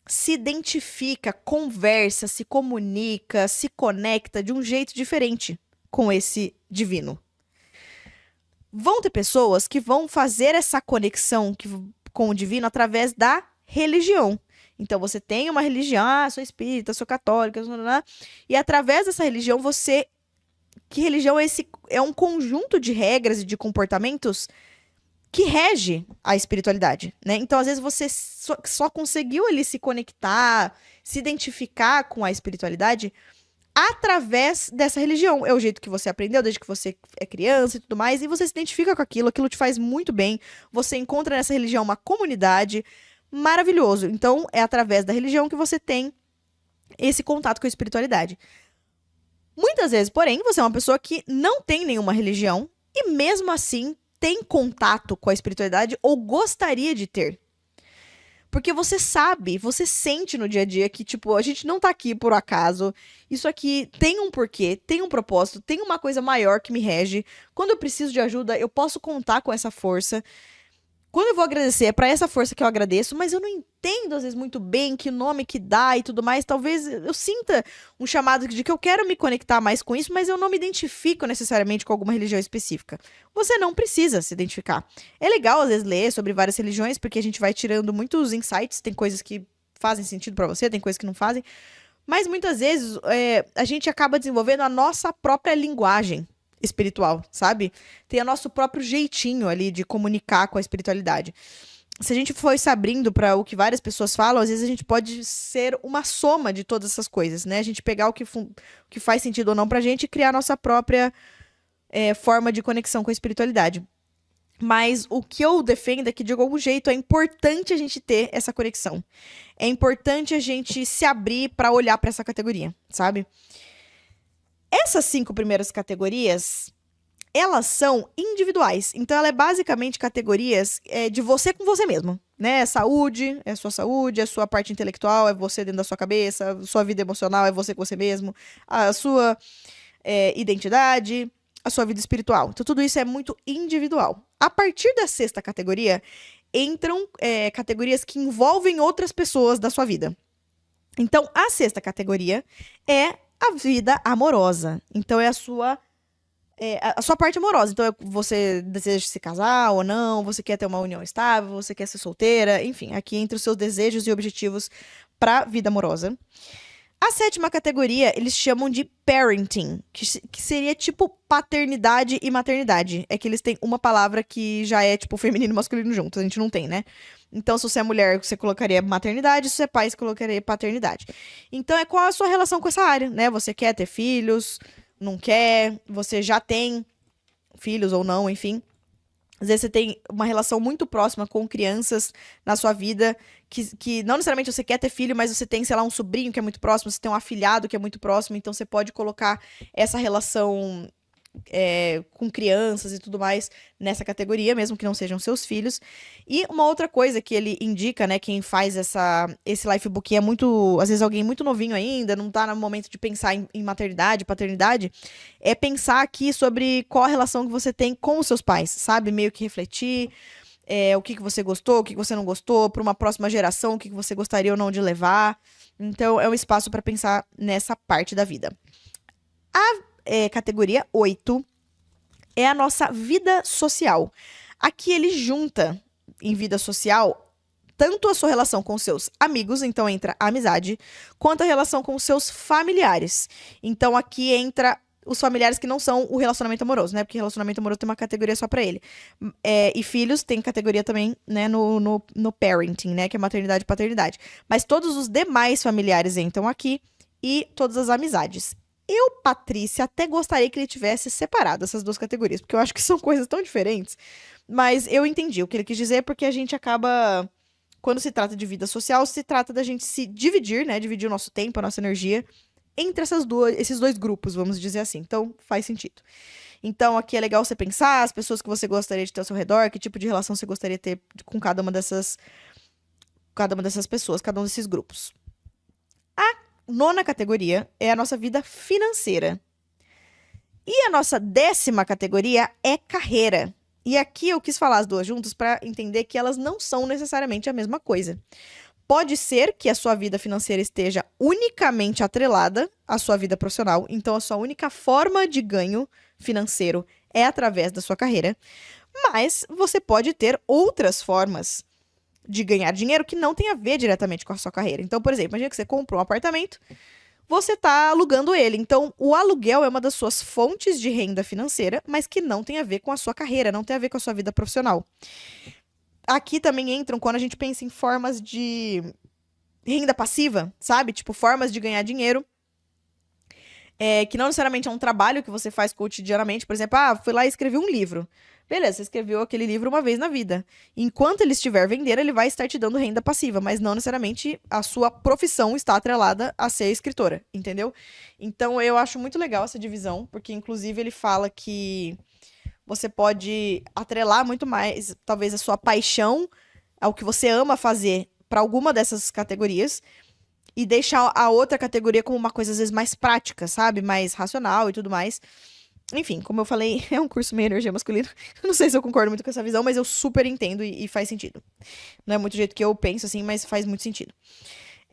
se identifica, conversa, se comunica, se conecta de um jeito diferente com esse divino. Vão ter pessoas que vão fazer essa conexão com o divino através da religião. Então, você tem uma religião, sou espírita, sou católica, e através dessa religião, que religião é esse? É um conjunto de regras e de comportamentos que rege a espiritualidade, né? Então, às vezes, você só conseguiu ali se conectar, se identificar com a espiritualidade através dessa religião. É o jeito que você aprendeu desde que você é criança e tudo mais, e você se identifica com aquilo te faz muito bem. Você encontra nessa religião uma comunidade, maravilhoso. Então, é através da religião que você tem esse contato com a espiritualidade. Muitas vezes, porém, você é uma pessoa que não tem nenhuma religião e mesmo assim tem contato com a espiritualidade ou gostaria de ter. Porque você sabe, você sente no dia a dia que, tipo, a gente não tá aqui por acaso. Isso aqui tem um porquê, tem um propósito, tem uma coisa maior que me rege. Quando eu preciso de ajuda, eu posso contar com essa força. Quando eu vou agradecer, é pra essa força que eu agradeço, mas eu não entendo, às vezes, muito bem que nome que dá e tudo mais. Talvez eu sinta um chamado de que eu quero me conectar mais com isso, mas eu não me identifico necessariamente com alguma religião específica. Você não precisa se identificar. É legal, às vezes, ler sobre várias religiões, porque a gente vai tirando muitos insights. Tem coisas que fazem sentido pra você, tem coisas que não fazem. Mas muitas vezes a gente acaba desenvolvendo a nossa própria linguagem espiritual, sabe? Tem o nosso próprio jeitinho ali de comunicar com a espiritualidade. Se a gente for se abrindo para o que várias pessoas falam, às vezes a gente pode ser uma soma de todas essas coisas, né? A gente pegar o que faz sentido ou não pra gente e criar a nossa própria forma de conexão com a espiritualidade. Mas o que eu defendo é que, de algum jeito, é importante a gente ter essa conexão. É importante a gente se abrir para olhar para essa categoria, sabe? Essas 5 primeiras categorias, elas são individuais. Então, ela é basicamente categorias de você com você mesmo, né? Saúde, é a sua parte intelectual, é você dentro da sua cabeça, a sua vida emocional é você com você mesmo, a sua identidade, a sua vida espiritual. Então, tudo isso é muito individual. A partir da 6ª categoria, entram categorias que envolvem outras pessoas da sua vida. Então, a 6ª categoria é a vida amorosa. Então, é a sua parte amorosa. Então, você deseja se casar ou não, você quer ter uma união estável, você quer ser solteira, enfim, aqui entre os seus desejos e objetivos para a vida amorosa. A 7ª categoria, eles chamam de parenting, que seria tipo paternidade e maternidade. É que eles têm uma palavra que já é tipo feminino e masculino juntos, a gente não tem, né? Então, se você é mulher, você colocaria maternidade, se você é pai, você colocaria paternidade. Então, é qual a sua relação com essa área, né? Você quer ter filhos, não quer, você já tem filhos ou não, enfim. Às vezes você tem uma relação muito próxima com crianças na sua vida, que não necessariamente você quer ter filho, mas você tem, sei lá, um sobrinho que é muito próximo, você tem um afilhado que é muito próximo, então você pode colocar essa relação com crianças e tudo mais nessa categoria, mesmo que não sejam seus filhos. E uma outra coisa que ele indica, né, quem faz esse lifebook é muito, às vezes alguém muito novinho ainda, não tá no momento de pensar em maternidade, paternidade, é pensar aqui sobre qual a relação que você tem com os seus pais, sabe? Meio que refletir o que você gostou, o que você não gostou, para uma próxima geração, o que você gostaria ou não de levar. Então, é um espaço para pensar nessa parte da vida. Categoria 8 é a nossa vida social. Aqui ele junta em vida social tanto a sua relação com seus amigos, então entra a amizade, quanto a relação com seus familiares. Então aqui entra os familiares que não são o relacionamento amoroso, né? Porque relacionamento amoroso tem uma categoria só pra ele. E filhos tem categoria também, né, no parenting, né? Que é maternidade e paternidade. Mas todos os demais familiares entram aqui e todas as amizades. Eu, Patrícia, até gostaria que ele tivesse separado essas 2 categorias, porque eu acho que são coisas tão diferentes. Mas eu entendi o que ele quis dizer, porque a gente acaba, quando se trata de vida social, se trata da gente se dividir, né? Dividir o nosso tempo, a nossa energia entre esses 2 grupos, vamos dizer assim. Então, faz sentido. Então, aqui é legal você pensar as pessoas que você gostaria de ter ao seu redor, que tipo de relação você gostaria de ter com cada uma dessas pessoas, cada um desses grupos. A 9ª categoria é a nossa vida financeira. E a nossa 10ª categoria é carreira. E aqui eu quis falar as 2 juntas para entender que elas não são necessariamente a mesma coisa. Pode ser que a sua vida financeira esteja unicamente atrelada à sua vida profissional, então a sua única forma de ganho financeiro é através da sua carreira, mas você pode ter outras formas de ganhar dinheiro que não tem a ver diretamente com a sua carreira. Então, por exemplo, imagina que você comprou um apartamento, você está alugando ele. Então, o aluguel é uma das suas fontes de renda financeira, mas que não tem a ver com a sua carreira, não tem a ver com a sua vida profissional. Aqui também entram quando a gente pensa em formas de renda passiva, sabe? Tipo, formas de ganhar dinheiro, que não necessariamente é um trabalho que você faz cotidianamente. Por exemplo, fui lá e escrevi um livro. Beleza, você escreveu aquele livro uma vez na vida. Enquanto ele estiver vendendo, ele vai estar te dando renda passiva, mas não necessariamente a sua profissão está atrelada a ser escritora, entendeu? Então, eu acho muito legal essa divisão, porque inclusive ele fala que você pode atrelar muito mais, talvez, a sua paixão ao que você ama fazer para alguma dessas categorias e deixar a outra categoria como uma coisa, às vezes, mais prática, sabe? Mais racional e tudo mais. Enfim, como eu falei, é um curso meio energia masculina. Eu não sei se eu concordo muito com essa visão, mas eu super entendo e faz sentido. Não é muito do jeito que eu penso, assim, mas faz muito sentido.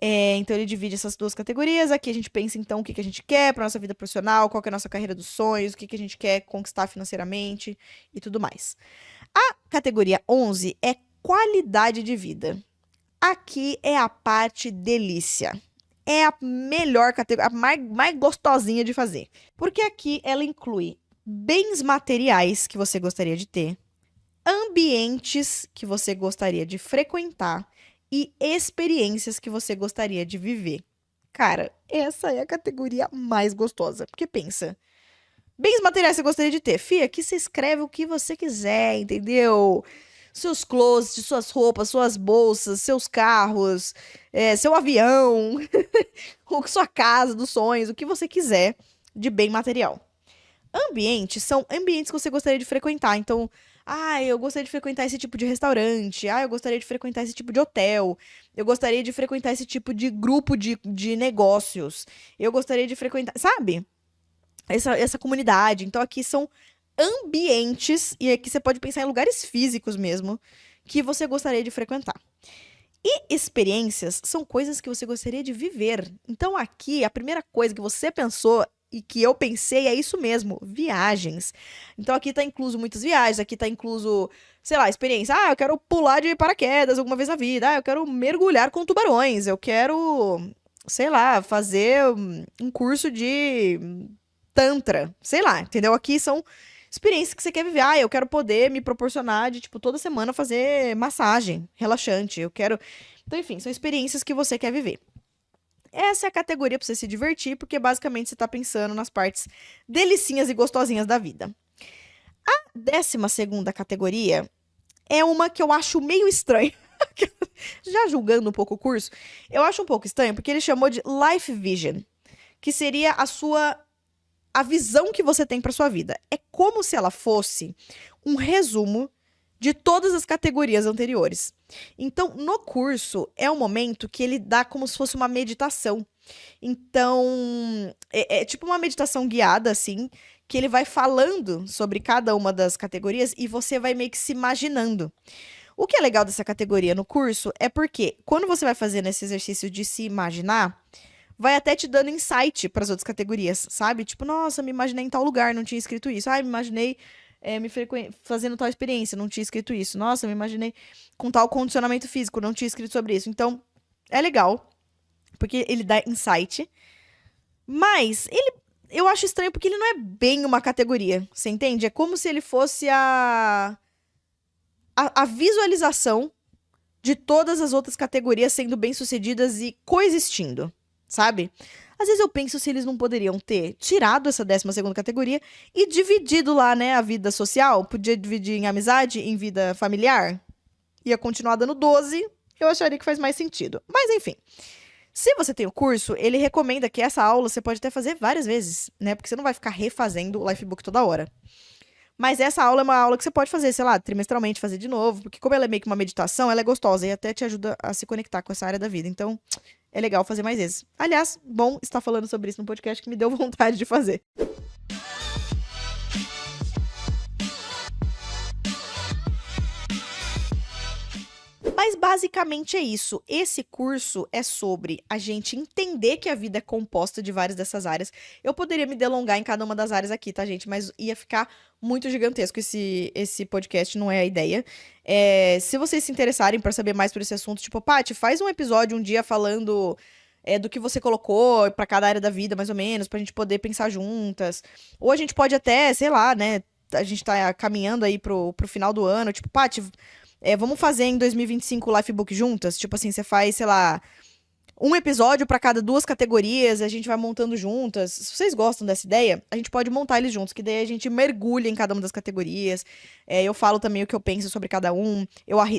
Então ele divide essas 2 categorias. Aqui a gente pensa, então, o que a gente quer pra nossa vida profissional, qual que é a nossa carreira dos sonhos, o que a gente quer conquistar financeiramente e tudo mais. A categoria 11 é qualidade de vida. Aqui é a parte delícia. é a melhor categoria, a mais gostosinha de fazer. Porque aqui ela inclui bens materiais que você gostaria de ter, ambientes que você gostaria de frequentar e experiências que você gostaria de viver. Cara, essa é a categoria mais gostosa. Porque pensa, bens materiais que você gostaria de ter. Fia, aqui você escreve o que você quiser, entendeu? Seus closets, suas roupas, suas bolsas, seus carros, seu avião, sua casa dos sonhos, o que você quiser de bem material. Ambientes são ambientes que você gostaria de frequentar. Então, eu gostaria de frequentar esse tipo de restaurante. Eu gostaria de frequentar esse tipo de hotel. Eu gostaria de frequentar esse tipo de grupo de negócios. Eu gostaria de frequentar, sabe? Essa comunidade. Então, aqui são ambientes, e aqui você pode pensar em lugares físicos mesmo, que você gostaria de frequentar. E experiências são coisas que você gostaria de viver. Então, aqui, a primeira coisa que você pensou e que eu pensei é isso mesmo, viagens. Então, aqui tá incluso muitas viagens, aqui tá incluso, sei lá, experiência. Eu quero pular de paraquedas alguma vez na vida. Eu quero mergulhar com tubarões. Eu quero, sei lá, fazer um curso de tantra. Sei lá, entendeu? Aqui são experiências que você quer viver. Eu quero poder me proporcionar de, tipo, toda semana fazer massagem relaxante. Eu quero. Então, enfim, são experiências que você quer viver. Essa é a categoria pra você se divertir, porque basicamente você tá pensando nas partes delicinhas e gostosinhas da vida. A 12ª categoria é uma que eu acho meio estranha. Já julgando um pouco o curso, eu acho um pouco estranho, porque ele chamou de Life Vision, que seria a visão que você tem para sua vida. É como se ela fosse um resumo de todas as categorias anteriores. Então, no curso, é um momento que ele dá como se fosse uma meditação. Então, é tipo uma meditação guiada, assim, que ele vai falando sobre cada uma das categorias e você vai meio que se imaginando. O que é legal dessa categoria no curso é porque, quando você vai fazendo esse exercício de se imaginar, vai até te dando insight para as outras categorias, sabe? Tipo, nossa, me imaginei em tal lugar, não tinha escrito isso. Me imaginei fazendo tal experiência, não tinha escrito isso. Nossa, me imaginei com tal condicionamento físico, não tinha escrito sobre isso. Então, é legal, porque ele dá insight. Mas, eu acho estranho porque ele não é bem uma categoria, você entende? É como se ele fosse a visualização de todas as outras categorias sendo bem-sucedidas e coexistindo, sabe? Às vezes eu penso se eles não poderiam ter tirado essa 12ª categoria e dividido lá, né, a vida social. Podia dividir em amizade, em vida familiar. Ia continuar dando 12, eu acharia que faz mais sentido. Mas enfim, se você tem o curso, ele recomenda que essa aula você pode até fazer várias vezes, né? Porque você não vai ficar refazendo o Lifebook toda hora. Mas essa aula é uma aula que você pode fazer, sei lá, trimestralmente, fazer de novo, porque como ela é meio que uma meditação, ela é gostosa e até te ajuda a se conectar com essa área da vida. Então, é legal fazer mais vezes. Aliás, bom estar falando sobre isso no podcast que me deu vontade de fazer. Mas basicamente é isso. Esse curso é sobre a gente entender que a vida é composta de várias dessas áreas. Eu poderia me delongar em cada uma das áreas aqui, tá, gente? Mas ia ficar muito gigantesco esse podcast, não é a ideia. Se vocês se interessarem pra saber mais por esse assunto, tipo, Paty, faz um episódio um dia falando do que você colocou pra cada área da vida, mais ou menos, pra gente poder pensar juntas. Ou a gente pode até, sei lá, né? A gente tá caminhando aí pro final do ano. Tipo, Paty, vamos fazer em 2025 o Lifebook juntas? Tipo assim, você faz, sei lá, um episódio pra cada 2 categorias, a gente vai montando juntas. Se vocês gostam dessa ideia, a gente pode montar eles juntos, que daí a gente mergulha em cada uma das categorias. Eu falo também o que eu penso sobre cada um.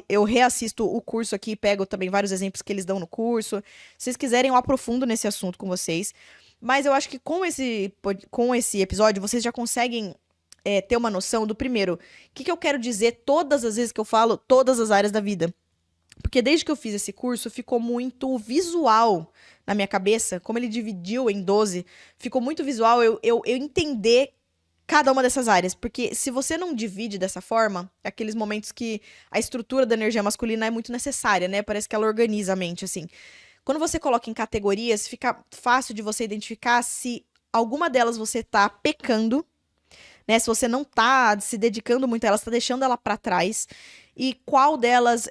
Eu reassisto o curso aqui, pego também vários exemplos que eles dão no curso. Se vocês quiserem, eu aprofundo nesse assunto com vocês. Mas eu acho que com esse episódio, vocês já conseguem ter uma noção do primeiro. O que eu quero dizer todas as vezes que eu falo todas as áreas da vida? Porque desde que eu fiz esse curso, ficou muito visual na minha cabeça. Como ele dividiu em 12, ficou muito visual eu entender cada uma dessas áreas. Porque se você não divide dessa forma, é aqueles momentos que a estrutura da energia masculina é muito necessária, né? Parece que ela organiza a mente, assim. Quando você coloca em categorias, fica fácil de você identificar se alguma delas você tá pecando, né? Se você não tá se dedicando muito a ela, você tá deixando ela pra trás. E qual delas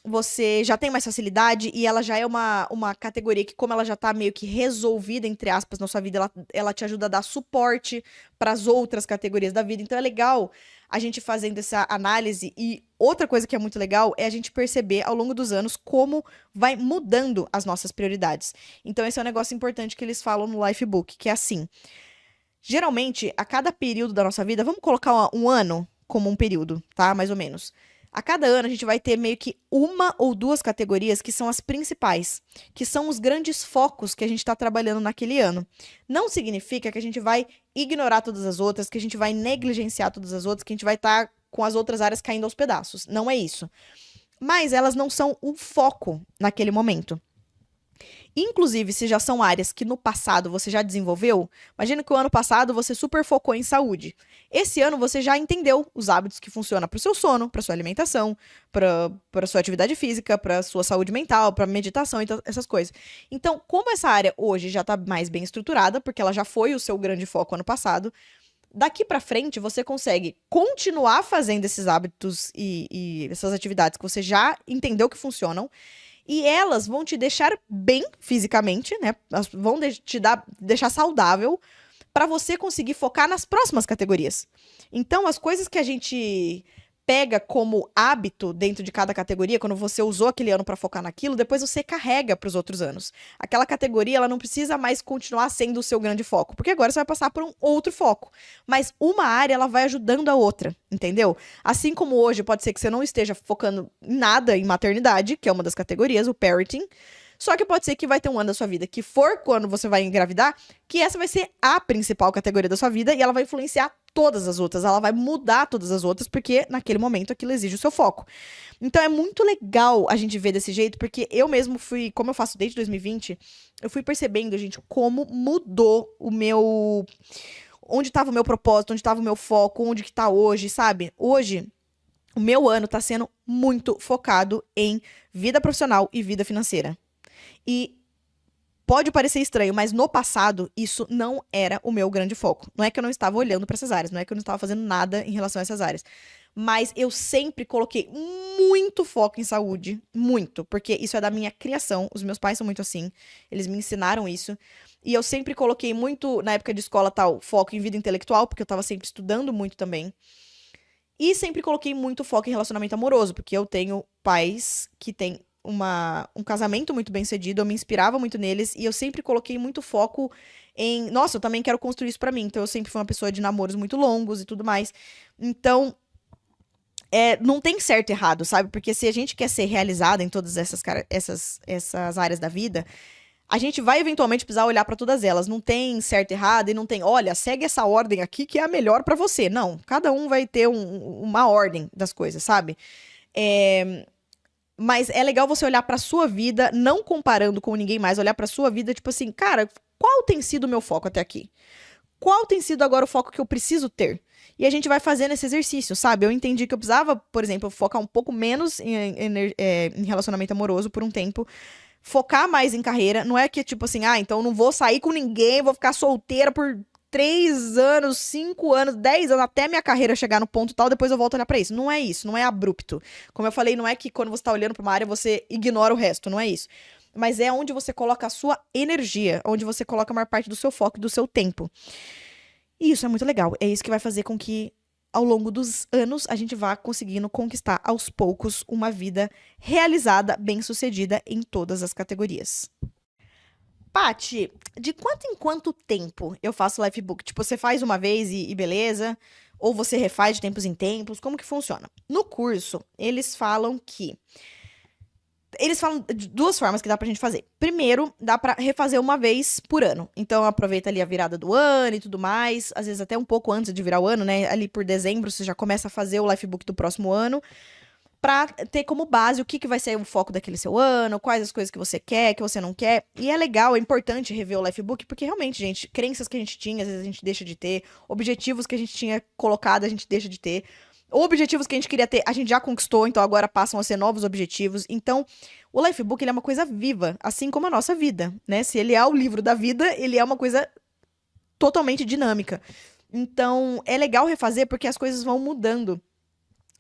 você já tem mais facilidade e ela já é uma categoria que, como ela já tá meio que resolvida, entre aspas, na sua vida, ela te ajuda a dar suporte para as outras categorias da vida. Então é legal a gente fazendo essa análise. E outra coisa que é muito legal é a gente perceber ao longo dos anos como vai mudando as nossas prioridades. Então esse é um negócio importante que eles falam no Lifebook, que é assim: geralmente, a cada período da nossa vida, vamos colocar um ano como um período, tá? Mais ou menos. A cada ano a gente vai ter meio que uma ou duas categorias que são as principais, que são os grandes focos que a gente está trabalhando naquele ano. Não significa que a gente vai ignorar todas as outras, que a gente vai negligenciar todas as outras, que a gente vai estar com as outras áreas caindo aos pedaços. Não é isso. Mas elas não são o foco naquele momento. Inclusive, se já são áreas que no passado você já desenvolveu, imagina que o ano passado você super focou em saúde. Esse ano você já entendeu os hábitos que funcionam para o seu sono, para sua alimentação, para sua atividade física, para sua saúde mental, para meditação e essas coisas. Então, como essa área hoje já está mais bem estruturada, porque ela já foi o seu grande foco ano passado, daqui para frente você consegue continuar fazendo esses hábitos e essas atividades que você já entendeu que funcionam. E elas vão te deixar bem fisicamente, né? Elas vão deixar saudável para você conseguir focar nas próximas categorias. Então, as coisas que a gente pega como hábito dentro de cada categoria, quando você usou aquele ano para focar naquilo, depois você carrega para os outros anos. Aquela categoria, ela não precisa mais continuar sendo o seu grande foco, porque agora você vai passar por um outro foco. Mas uma área, ela vai ajudando a outra, entendeu? Assim como hoje pode ser que você não esteja focando em nada em maternidade, que é uma das categorias, o parenting. Só que pode ser que vai ter um ano da sua vida que for quando você vai engravidar, que essa vai ser a principal categoria da sua vida e ela vai influenciar todas as outras, ela vai mudar todas as outras, porque naquele momento aquilo exige o seu foco. Então é muito legal a gente ver desse jeito, porque eu mesmo fui, como eu faço desde 2020, eu fui percebendo, gente, como mudou o meu... onde estava o meu propósito, onde estava o meu foco, onde que tá hoje, sabe? Hoje, o meu ano tá sendo muito focado em vida profissional e vida financeira. E pode parecer estranho, mas no passado isso não era o meu grande foco. Não é que eu não estava olhando para essas áreas, não é que eu não estava fazendo nada em relação a essas áreas. Mas eu sempre coloquei muito foco em saúde, muito, porque isso é da minha criação. Os meus pais são muito assim, eles me ensinaram isso. E eu sempre coloquei muito, na época de escola tal, foco em vida intelectual, porque eu estava sempre estudando muito também. E sempre coloquei muito foco em relacionamento amoroso, porque eu tenho pais que têm um casamento muito bem sucedido, eu me inspirava muito neles e eu sempre coloquei muito foco em, nossa, eu também quero construir isso pra mim. Então eu sempre fui uma pessoa de namoros muito longos e tudo mais. Então, não tem certo e errado, sabe? Porque se a gente quer ser realizada em todas essas áreas da vida, a gente vai eventualmente precisar olhar pra todas elas. Não tem certo e errado e não tem, olha, segue essa ordem aqui que é a melhor pra você. Não, cada um vai ter uma ordem das coisas, sabe? Mas é legal você olhar pra sua vida, não comparando com ninguém mais, olhar pra sua vida, tipo assim, cara, qual tem sido o meu foco até aqui? Qual tem sido agora o foco que eu preciso ter? E a gente vai fazendo esse exercício, sabe? Eu entendi que eu precisava, por exemplo, focar um pouco menos em relacionamento amoroso por um tempo, focar mais em carreira. Não é que, tipo assim, então eu não vou sair com ninguém, vou ficar solteira por 3 anos, 5 anos, 10 anos, até minha carreira chegar no ponto tal, depois eu volto a olhar pra isso. Não é isso, não é abrupto. Como eu falei, não é que quando você tá olhando pra uma área você ignora o resto, não é isso. Mas é onde você coloca a sua energia, onde você coloca a maior parte do seu foco e do seu tempo. E isso é muito legal. É isso que vai fazer com que, ao longo dos anos, a gente vá conseguindo conquistar, aos poucos, uma vida realizada, bem-sucedida em todas as categorias. Paty, de quanto em quanto tempo eu faço Lifebook? Tipo, você faz uma vez e beleza? Ou você refaz de tempos em tempos? Como que funciona? No curso, eles falam de duas formas que dá pra gente fazer. Primeiro, dá pra refazer uma vez por ano. Então, aproveita ali a virada do ano e tudo mais. Às vezes até um pouco antes de virar o ano, né? Ali por dezembro, você já começa a fazer o Lifebook do próximo ano. Pra ter como base o que vai ser o foco daquele seu ano, quais as coisas que você quer, que você não quer. E é legal, é importante rever o Lifebook, porque realmente, gente, crenças que a gente tinha, às vezes a gente deixa de ter. Objetivos que a gente tinha colocado, a gente deixa de ter. Objetivos que a gente queria ter, a gente já conquistou, então agora passam a ser novos objetivos. Então, o Lifebook, ele é uma coisa viva, assim como a nossa vida, né? Se ele é o livro da vida, ele é uma coisa totalmente dinâmica. Então, é legal refazer porque as coisas vão mudando.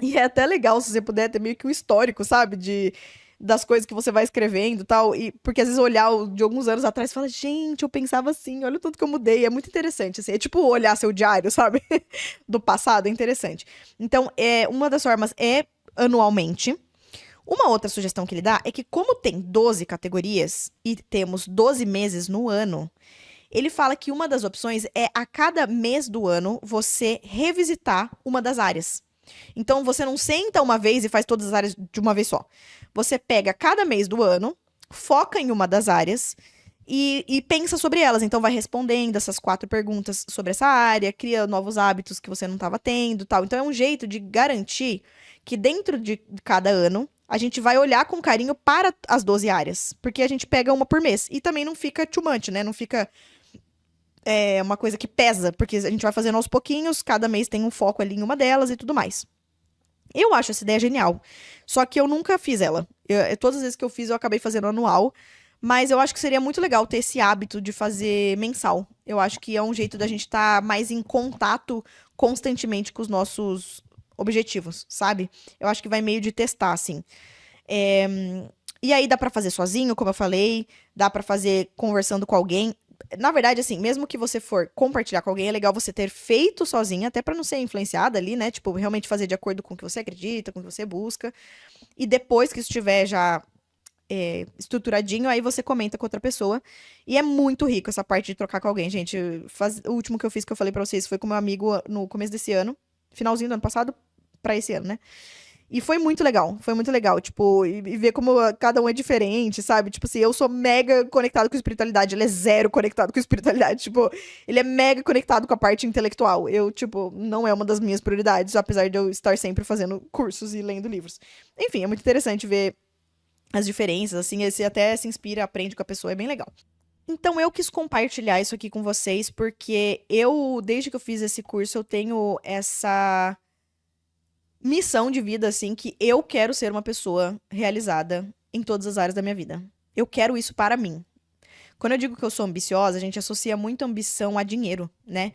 E é até legal se você puder ter meio que um histórico, sabe? Das coisas que você vai escrevendo e tal. Porque às vezes olhar de alguns anos atrás e fala, gente, eu pensava assim, olha o tanto que eu mudei. É muito interessante, assim. É tipo olhar seu diário, sabe? Do passado, é interessante. Então, uma das formas é anualmente. Uma outra sugestão que ele dá é que, como tem 12 categorias e temos 12 meses no ano, ele fala que uma das opções é a cada mês do ano você revisitar uma das áreas. Então você não senta uma vez e faz todas as áreas de uma vez só. Você pega cada mês do ano, foca em uma das áreas e pensa sobre elas. Então vai respondendo essas 4 perguntas sobre essa área, cria novos hábitos que você não estava tendo, tal. Então é um jeito de garantir que dentro de cada ano a gente vai olhar com carinho para as 12 áreas, porque a gente pega uma por mês e também não fica too much, né? Não fica uma coisa que pesa, porque a gente vai fazendo aos pouquinhos, cada mês tem um foco ali em uma delas e tudo mais. Eu acho essa ideia genial. Só que eu nunca fiz ela. Todas as vezes que eu fiz, eu acabei fazendo anual. Mas eu acho que seria muito legal ter esse hábito de fazer mensal. Eu acho que é um jeito da gente estar mais em contato constantemente com os nossos objetivos, sabe? Eu acho que vai meio de testar, assim. É, E aí dá pra fazer sozinho, como eu falei, dá pra fazer conversando com alguém. Na verdade, assim, mesmo que você for compartilhar com alguém, é legal você ter feito sozinha, até pra não ser influenciada ali, né? Tipo, realmente fazer de acordo com o que você acredita, com o que você busca. E depois que estiver já estruturadinho, aí você comenta com outra pessoa. E é muito rico essa parte de trocar com alguém, gente. O último que eu fiz, que eu falei pra vocês, foi com meu amigo no começo desse ano, finalzinho do ano passado, pra esse ano, né? E foi muito legal, tipo, e ver como cada um é diferente, sabe? Tipo assim, eu sou mega conectado com espiritualidade, ele é zero conectado com espiritualidade, tipo, ele é mega conectado com a parte intelectual. Eu, tipo, não é uma das minhas prioridades, apesar de eu estar sempre fazendo cursos e lendo livros. Enfim, é muito interessante ver as diferenças, assim, você até se inspira, aprende com a pessoa, é bem legal. Então eu quis compartilhar isso aqui com vocês, porque desde que eu fiz esse curso, eu tenho essa missão de vida, assim, que eu quero ser uma pessoa realizada em todas as áreas da minha vida. Eu quero isso para mim. Quando eu digo que eu sou ambiciosa, a gente associa muito ambição a dinheiro, né?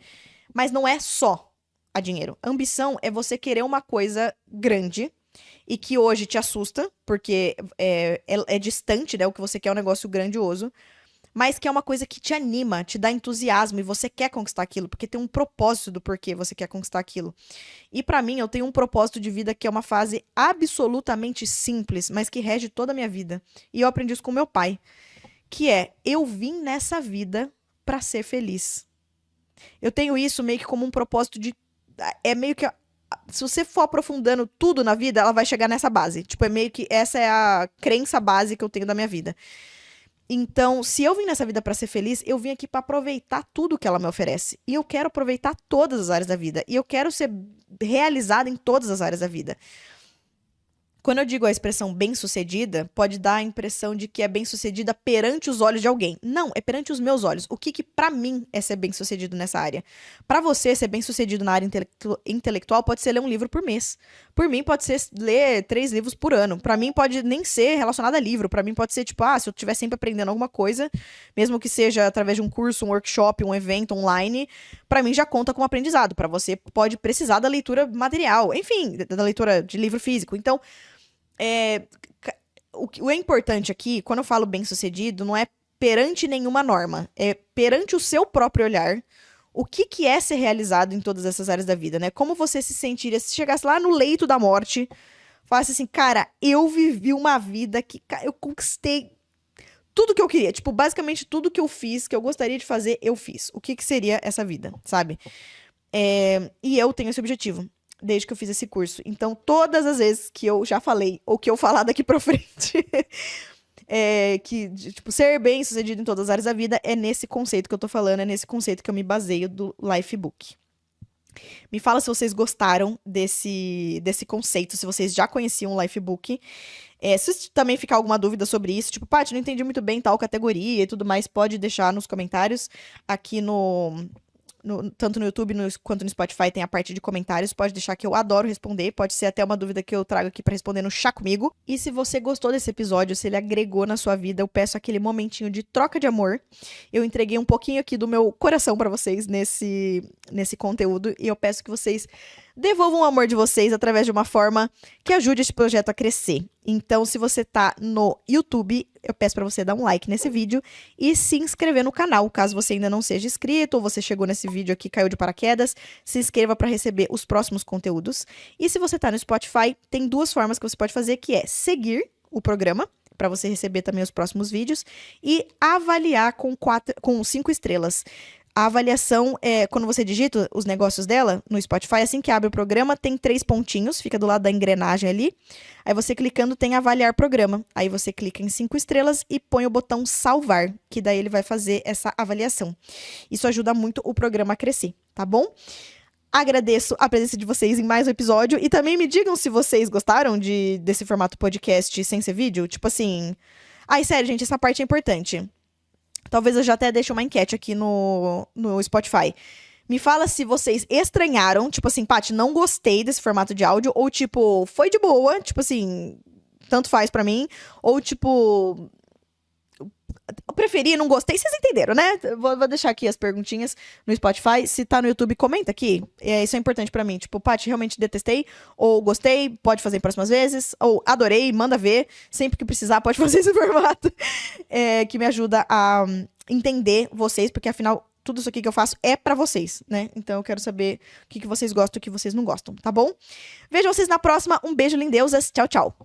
Mas não é só a dinheiro. Ambição é você querer uma coisa grande e que hoje te assusta, porque é distante, né? O que você quer é um negócio grandioso, mas que é uma coisa que te anima, te dá entusiasmo e você quer conquistar aquilo, porque tem um propósito do porquê você quer conquistar aquilo. E pra mim, eu tenho um propósito de vida que é uma fase absolutamente simples, mas que rege toda a minha vida. E eu aprendi isso com meu pai, que é: eu vim nessa vida pra ser feliz. Eu tenho isso meio que como um propósito de é meio que se você for aprofundando tudo na vida, ela vai chegar nessa base. Tipo, é meio que essa é a crença base que eu tenho da minha vida. Então, se eu vim nessa vida pra ser feliz, eu vim aqui pra aproveitar tudo que ela me oferece. E eu quero aproveitar todas as áreas da vida. E eu quero ser realizada em todas as áreas da vida. Quando eu digo a expressão bem-sucedida, pode dar a impressão de que é bem-sucedida perante os olhos de alguém. Não, é perante os meus olhos. O que para mim é ser bem-sucedido nessa área? Para você, ser bem-sucedido na área intelectual pode ser ler um livro por mês. Por mim, pode ser ler 3 livros por ano. Para mim, pode nem ser relacionado a livro. Para mim, pode ser tipo, se eu estiver sempre aprendendo alguma coisa, mesmo que seja através de um curso, um workshop, um evento online, para mim já conta como aprendizado. Para você, pode precisar da leitura material, enfim, da leitura de livro físico. Então, é, o é importante aqui, quando eu falo bem-sucedido, não é perante nenhuma norma, é perante o seu próprio olhar. O que é ser realizado em todas essas áreas da vida, né? Como você se sentiria se chegasse lá no leito da morte, falasse assim, cara, eu vivi uma vida que eu conquistei tudo que eu queria. Tipo, basicamente tudo que eu fiz, que eu gostaria de fazer, eu fiz. O que seria essa vida, sabe? E eu tenho esse objetivo desde que eu fiz esse curso. Então, todas as vezes que eu já falei, ou que eu falar daqui pra frente, tipo, ser bem sucedido em todas as áreas da vida, é nesse conceito que eu tô falando, é nesse conceito que eu me baseio do Lifebook. Me fala se vocês gostaram desse conceito, se vocês já conheciam o Lifebook. Se também ficar alguma dúvida sobre isso, tipo, Paty, não entendi muito bem tal categoria e tudo mais, pode deixar nos comentários aqui tanto no YouTube quanto no Spotify tem a parte de comentários. Pode deixar que eu adoro responder. Pode ser até uma dúvida que eu trago aqui pra responder no Chá Comigo. E se você gostou desse episódio, se ele agregou na sua vida, eu peço aquele momentinho de troca de amor. Eu entreguei um pouquinho aqui do meu coração pra vocês nesse conteúdo. E eu peço que vocês devolvam o amor de vocês através de uma forma que ajude esse projeto a crescer. Então, se você tá no YouTube, eu peço pra você dar um like nesse vídeo e se inscrever no canal, caso você ainda não seja inscrito ou você chegou nesse vídeo aqui e caiu de paraquedas, se inscreva para receber os próximos conteúdos. E se você tá no Spotify, tem duas formas que você pode fazer, que é seguir o programa, para você receber também os próximos vídeos, e avaliar com 5 estrelas. A avaliação é quando você digita os negócios dela no Spotify, assim que abre o programa, tem 3 pontinhos, fica do lado da engrenagem ali. Aí você clicando tem avaliar programa. Aí você clica em 5 estrelas e põe o botão salvar, que daí ele vai fazer essa avaliação. Isso ajuda muito o programa a crescer, tá bom? Agradeço a presença de vocês em mais um episódio e também me digam se vocês gostaram desse formato podcast sem ser vídeo. Tipo assim... Ai, sério, gente, essa parte é importante. Talvez eu já até deixe uma enquete aqui no Spotify. Me fala se vocês estranharam, tipo assim, Paty, não gostei desse formato de áudio, ou tipo, foi de boa, tipo assim, tanto faz pra mim, ou tipo, eu preferi, não gostei, vocês entenderam, né? Vou deixar aqui as perguntinhas no Spotify. Se tá no YouTube, comenta aqui. Isso é importante pra mim. Tipo, Paty, realmente detestei, ou gostei, pode fazer próximas vezes, ou adorei, manda ver. Sempre que precisar, pode fazer esse formato. Que me ajuda a entender vocês, porque afinal, tudo isso aqui que eu faço é pra vocês, né? Então eu quero saber o que vocês gostam e o que vocês não gostam, tá bom? Vejo vocês na próxima. Um beijo, lindeusas. Tchau, tchau.